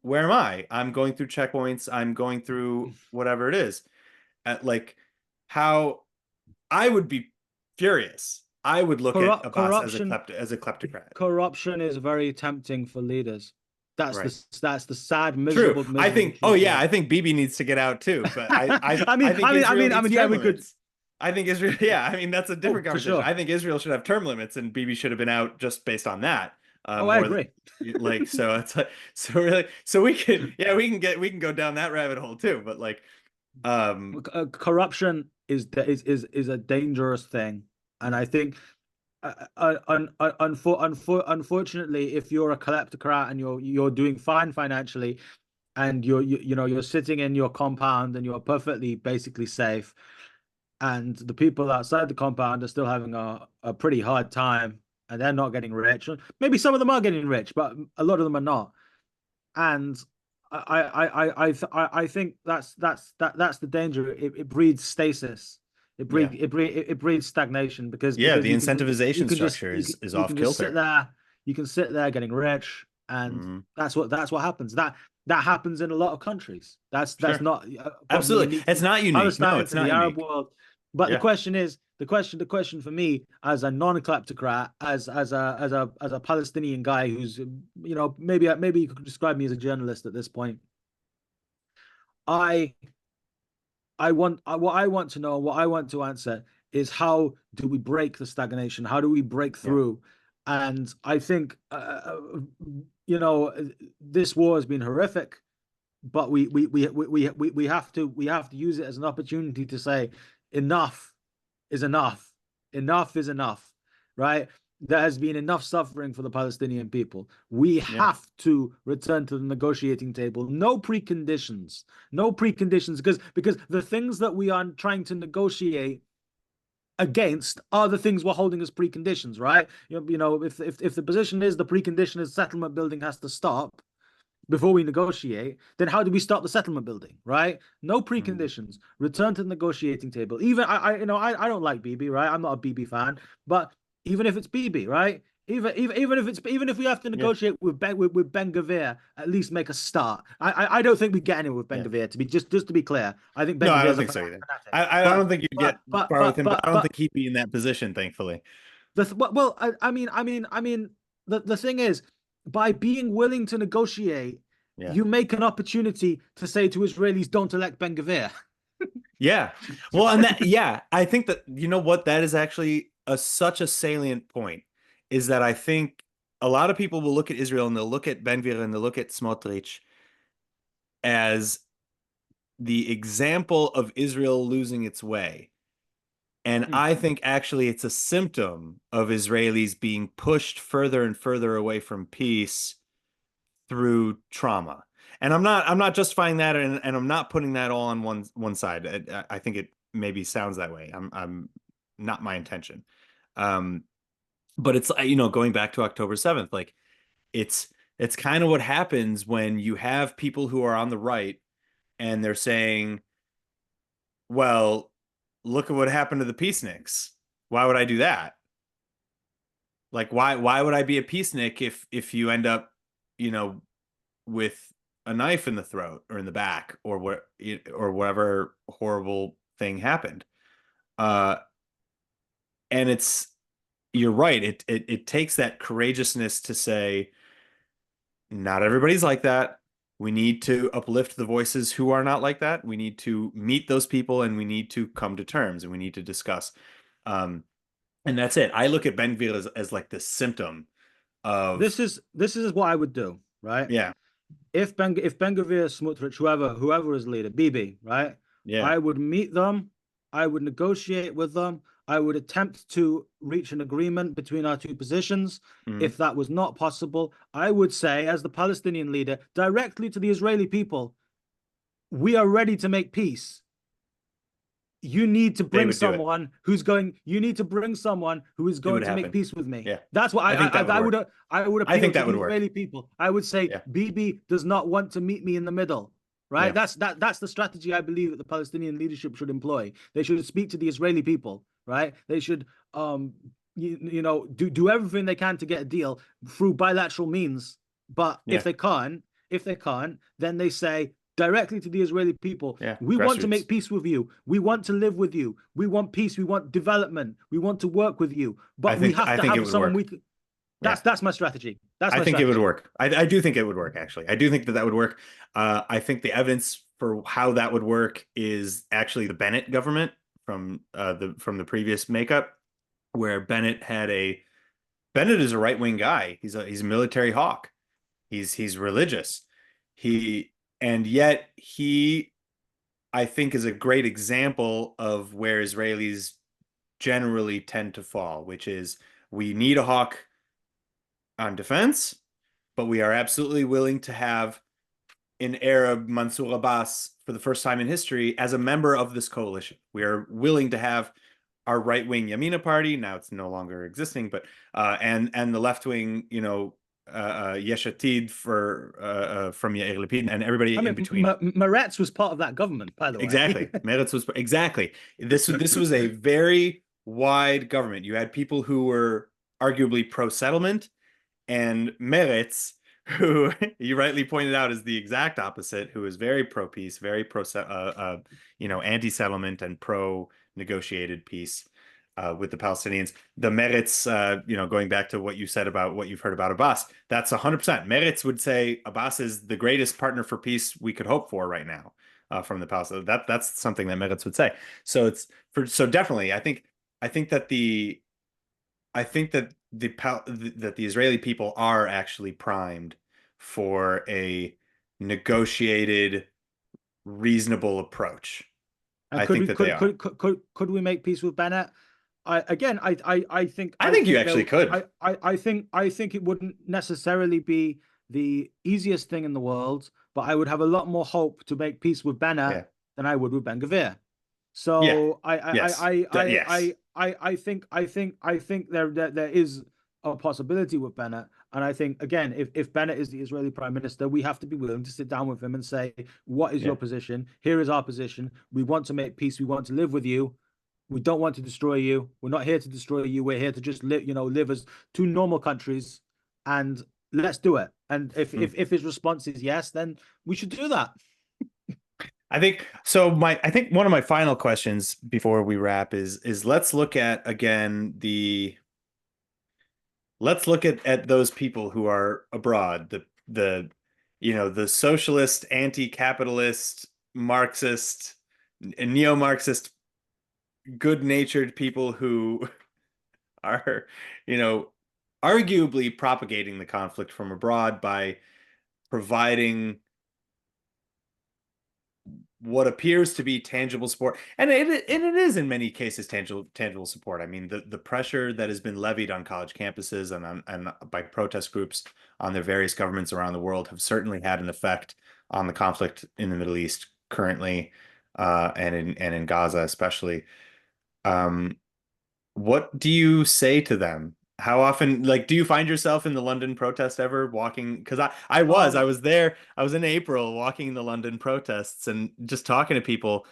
where am I? I'm going through checkpoints, I'm going through whatever it is. Like, how I would be furious. I would look at Abbas as a Corruption kleptocrat. corruption is very tempting for leaders. Right. That's the sad, True. miserable, I think, oh truth of yeah, it. I think Bibi needs to get out too, but I think Israel needs Yeah, term we could. limits. I think Israel, yeah, I mean that's a Oh, different for conversation. sure. I think Israel should have term limits and Bibi should have been out just based on that. Oh, I More than agree. like so it's like so really so we can yeah, we can go down that rabbit hole too, but like um Corruption is a dangerous thing, and I think unfortunately, if you're a kleptocrat and you're doing fine financially, and you're sitting in your compound and you're perfectly basically safe, and the people outside the compound are still having a pretty hard time, and they're not getting rich. Maybe some of them are getting rich, but a lot of them are not. And I think that's the danger. It breeds stasis. yeah. It breeds stagnation Yeah, because the incentivization structure is you off can just sit kilter. there, you can sit there getting rich, and Hmm. that's what happens. That happens in a lot of countries. That's Sure. not probably Absolutely. unique It's to not unique. No, Palestine, it's to the not Arab unique. world. But Yeah. the question for me as a non-kleptocrat, as a Palestinian guy who's maybe you could describe me as a journalist at this point. I what I want to know, what I want to answer is how do we break the stagnation? How do we break Yeah. through? And I think you know this war has been horrific, but we have to use it as an opportunity to say enough is enough. Enough is enough, right? There has been enough suffering for the Palestinian people. We Yeah. have to return to the negotiating table. No preconditions. No preconditions, because the things that we are trying to negotiate against are the things we're holding as preconditions, right? If the position is the precondition is settlement building has to stop before we negotiate, then how do we stop the settlement building, right? No Mhm. preconditions. Return to the negotiating table. Even I don't like BB, right? I'm not a BB fan, but even if it's BB, right? Even if we have to Yeah. negotiate with Ben Gavir, at least make a start. I don't think we get anywhere with Ben Yeah. Gavir. To be just to be clear, I think Ben No, I Gavir don't is a think so either. fanatic. I don't think you'd get far with him, but I don't But think he'd be in that position, thankfully. well, the thing is, by being willing to negotiate, Yeah. you make an opportunity to say to Israelis, "Don't elect Ben Gavir." Yeah. Well, and that, yeah, I think that, you know what, that is actually such a salient point is that I think a lot of people will look at Israel and they'll look at Ben-Gvir and they'll look at Smotrich as the example of Israel losing its way. And Mm. I think actually it's a symptom of Israelis being pushed further and further away from peace through trauma. And I'm not justifying that and I'm not putting that all on one side. I think it maybe sounds that way. I'm not my intention. Um, but it's going back to October 7th, like it's it's kind of what happens when you have people who are on the right and they're saying, well, look at what happened to the peaceniks. Why would I do that? Like why would I be a peacenik if you end up, you know, with a knife in the throat or in the back or what or whatever horrible thing happened. Uh, and you're right. It takes that courageousness to say, not everybody's like that. We need to uplift the voices who are not like that. We need to meet those people and we need to come to terms and we need to discuss. Um, and that's it. I look at Ben Gvir as like this symptom of This is what I would do, right? yeah, If Ben Gavir, Smotrich, whoever is leader, BB, right? yeah. I would meet them. I would negotiate with them. I would attempt to reach an agreement between our two positions. Mhm. If that was not possible, I would say, as the Palestinian leader, directly to the Israeli people, we are ready to make peace. You need to They bring would do it. someone you need to bring someone who is It going would to make happen. peace with me. Yeah. That's what I think that would work. I would I appeal think to that the would work. Israeli people. I would say Yeah. Bibi does not want to meet me in the middle. Right? Yeah. That's the strategy I believe that the Palestinian leadership should employ. They should speak to the Israeli people, right? They should do everything they can to get a deal through bilateral means. But Yeah. if they can't, then they say directly to the Israeli people, Yeah. we want to Grassroots. make peace with you. We want to live with you. We want peace. We want development. We want to work with you. But we have I to think it have would someone work. we can. Yeah. That's my strategy. That's I my think it would strategy. work. I do think it would work, actually. I do think that that would work. I think the evidence for how that would work is actually the Bennett government from the previous makeup, where Bennett is a right-wing guy. He's a military hawk. He's religious. He and yet he I think is a great example of where Israelis generally tend to fall, which is we need a hawk on defense, but we are absolutely willing to have an Arab Mansour Abbas for the first time in history as a member of this coalition. We are willing to have our right wing Yamina party, now it's no longer existing, but and the left wing, Yesh Atid from Yair Lapid and I everybody in mean, between. Meretz was part of that government, by the way. Exactly. Meretz was exactly. This was a very wide government. You had people who were arguably pro-settlement, and Meretz, who you rightly pointed out is the exact opposite, who is very pro-peace, very anti-settlement and pro-negotiated peace with the Palestinians. The Meretz, going back to what you said about what you've heard about Abbas, that's 100%. Meretz would say Abbas is the greatest partner for peace we could hope for right now from the Palestinians. That's something that Meretz would say. So definitely, I think that the I think that the Israeli people are actually primed for a negotiated, reasonable approach. I Could think we that they are. could we make peace with Bennett? I think you actually could. I think it wouldn't necessarily be the easiest thing in the world, but I would have a lot more hope to make peace with Bennett Yeah. than I would with Ben Gvir. Yeah. So Yes. Yes. I think there is a possibility with Bennett. And I think again, if Bennett is the Israeli Prime Minister, we have to be willing to sit down with him and say, what is Yeah. your position? Here is our position. We want to make peace. We want to live with you. We don't want to destroy you. We're not here to destroy you. We're here to just live as two normal countries, and let's do it. And Mm. if his response is yes, then we should do that. I think so. I think one of my final questions before we wrap is let's look at again let's look at those people who are abroad, the socialist, anti-capitalist, Marxist, neo-Marxist, good-natured people who are, you know, arguably propagating the conflict from abroad by providing what appears to be tangible support, and it is in many cases tangible support. I mean, the pressure that has been levied on college campuses and by protest groups on their various governments around the world have certainly had an effect on the conflict in the Middle East currently, and in Gaza especially. Um, what do you say to them? How often, like, do you find yourself in the London protest ever walking? Because I Um, was there. I was in April walking the London protests and just talking to people,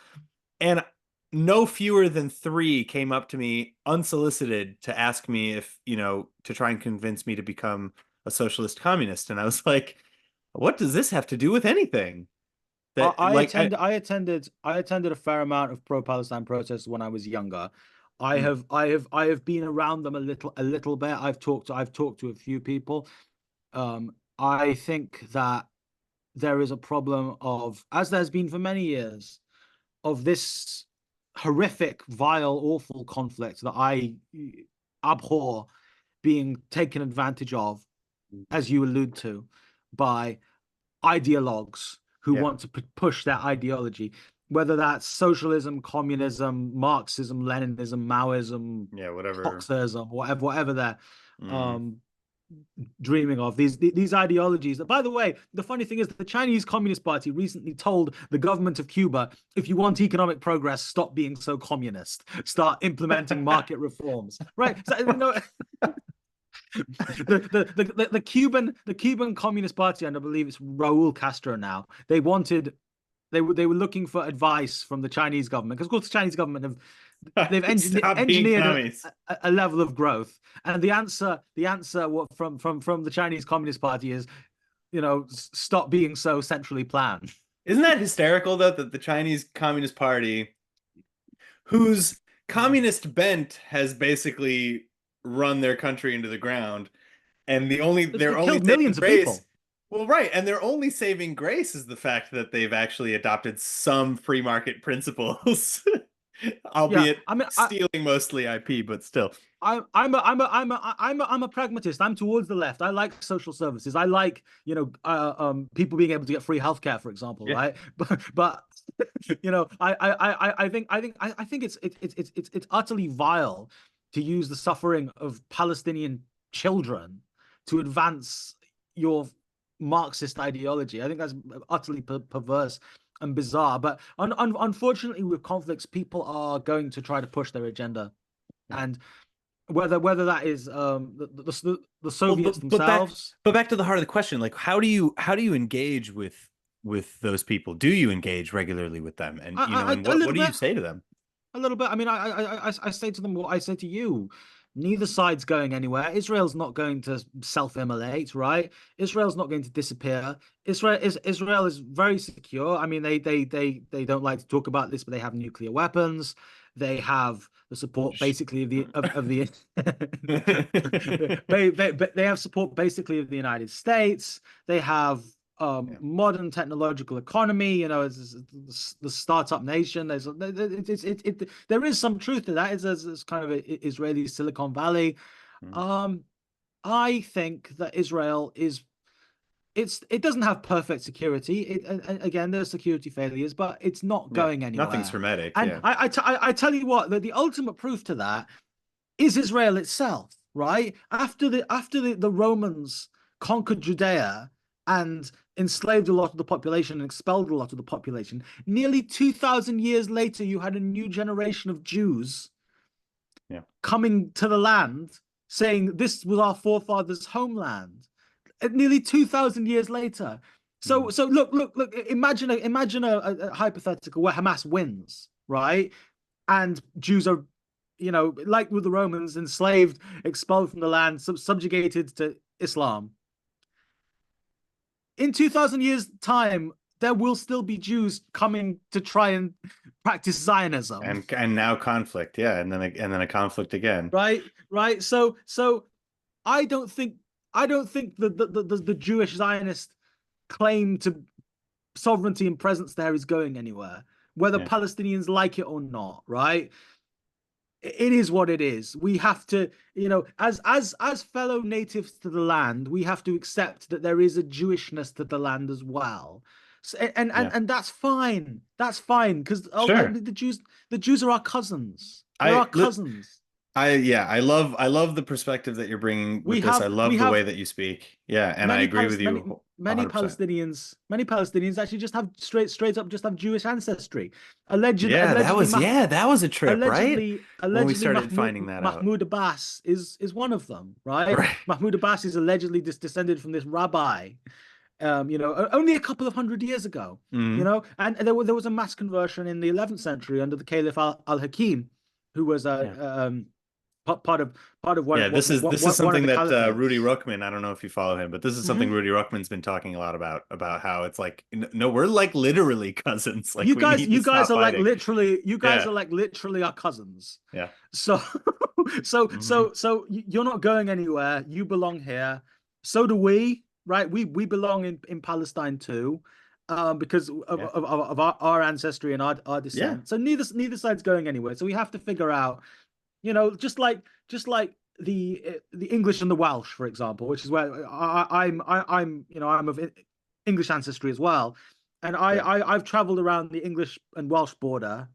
and no fewer than three came up to me unsolicited to ask me if, to try and convince me to become a socialist communist. And I was like, what does this have to do with anything? That like I attended a fair amount of pro-Palestine protests when I was younger. mm, I have been around them a little bit. I've talked to a few people. I think that there is a problem of, as there's been for many years, of this horrific, vile, awful conflict that I abhor being taken advantage of, as you allude to, by ideologues who yeah, want to push their ideology, whether that's socialism, communism, Marxism, Leninism, Maoism, yeah, whatever. Trotskyism, whatever they're Mm, um, dreaming of. These ideologies. By the way, the funny thing is that the Chinese Communist Party recently told the government of Cuba, if you want economic progress, stop being so communist, start implementing market reforms. Right? So, the Cuban Communist Party, and I believe it's Raul Castro now. They were looking for advice from the Chinese government, because of course the Chinese government they've stop being engineered commies. a level of growth, and the answer from the Chinese Communist Party is, stop being so centrally planned. Isn't that hysterical though, that the Chinese Communist Party, whose communist bent has basically run their country into the ground, And their It only killed saving millions of grace, people. well, right, and their only saving grace is the fact that they've actually adopted some free market principles, Yeah, albeit I mean, stealing mostly IP, but still. I'm a pragmatist. I'm towards the left. I like social services. I like, people being able to get free healthcare, for example, Yeah. right? But I think it's utterly vile to use the suffering of Palestinian children to advance your Marxist ideology. I think that's utterly perverse and bizarre. But unfortunately, with conflicts, people are going to try to push their agenda, Yeah. and whether that is the Well, Soviets back themselves. but back to the heart of the question, like how do you engage with those people? Do you engage regularly with them? And and A what little do you bit, say to them? a little bit. I mean, I say to them what I say to you. Neither side's going anywhere. Israel's not going to self-immolate, right? Israel's not going to disappear. Israel is very secure. I mean, they don't like to talk about this, but they have nuclear weapons. They have the support basically of the they have support basically of the United States. They have Yeah. modern technological economy. It's the startup nation. There is some truth to that. It's kind of a Israeli Silicon Valley. Mhm. Um, I think that Israel it doesn't have perfect security. And again, there's security failures, but it's not Yeah. going Nothing's anywhere. hermetic. And Yeah. I tell you what, the ultimate proof to that is Israel itself, right? After the Romans conquered Judea and enslaved a lot of the population and expelled a lot of the population, nearly 2,000 years later, you had a new generation of Jews Yeah. coming to the land saying this was our forefathers' homeland. Nearly 2,000 years later. So Mhm. so look. Imagine a hypothetical where Hamas wins, right? And Jews are, like with the Romans, enslaved, expelled from the land, subjugated to Islam. In 2,000 years' time, there will still be Jews coming to try and practice Zionism, And now conflict. Yeah. And then a conflict again. right? Right. So I don't think the Jewish Zionist claim to sovereignty and presence there is going anywhere, whether Yeah. Palestinians like it or not, right? It is what it is. We have to, as fellow natives to the land, we have to accept that there is a Jewishness to the land as well. So, Yeah. and that's fine. That's fine because Sure. the Jews are our cousins. They're our I li- cousins. yeah, I love the perspective that you're bringing with We this. I have we love the way have that you speak. Yeah, and I many agree Palis with many you many 100%. Palestinians actually just have straight up just have Jewish ancestry. Alleged Yeah, that allegedly was yeah, that was a trip, right? When we allegedly started finding that out. Mahmoud Abbas is one of them, right? Right. Mahmoud Abbas is allegedly descended from this rabbi, only a couple of hundred years ago, Hmm. and there was a mass conversion in the 11th century under the Caliph al-Hakim, who was Yeah. part of Yeah, this is one of something the that Rudy caliphates. Ruckman, I don't know if you follow him, but this is something Mhm. Rudy Ruckman's been talking a lot about how it's like no, we're like literally cousins. Like You we guys, need to you guys stop are like fighting. literally, you guys Yeah. are like literally our cousins. Yeah. So, Hmm. you're not going anywhere. You belong here. So do we, right? We belong in Palestine too, because Yeah. of our ancestry and our Yeah. descent. So neither side's going anywhere. So we have to figure out, just like the English and the Welsh, for example, which is where I'm of English ancestry as well, and Yeah. I've traveled around the English and Welsh border,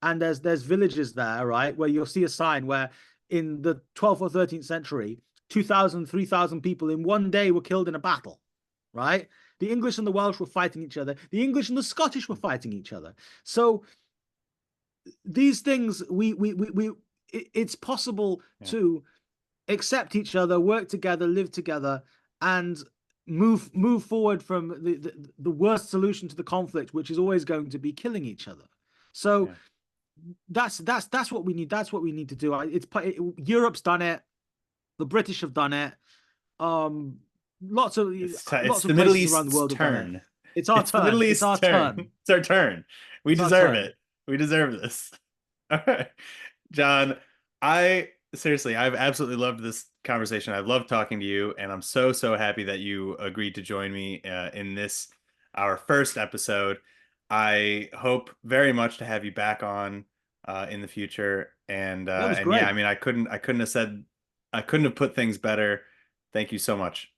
and there's villages there, right, where you'll see a sign where in the 12th or 13th century, 2,000, 3,000 people in one day were killed in a battle, right? The English and the Welsh were fighting each other. The English and the Scottish were fighting each other. So these things it's possible Yeah. to accept each other, work together, live together, and move forward from the worst solution to the conflict, which is always going to be killing each other. So Yeah. that's what we need. That's what we need to do. Europe's done it. The British have done it. Um, lots of It's lots the of Middle places around the East's world have done it. turn. It's our It's the Middle turn. It's our East's turn. turn. It's our turn. We It's our deserve turn. it. We deserve this. All right. John, I seriously, I've absolutely loved this conversation. I've loved talking to you, and I'm so, so happy that you agreed to join me in this, our first episode. I hope very much to have you back on in the future. That was And yeah, I great. mean, I couldn't have put things better. Thank you so much.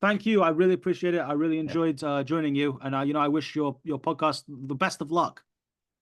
Thank you. I really appreciate it. I really Yeah. enjoyed joining you, and I wish your podcast the best of luck.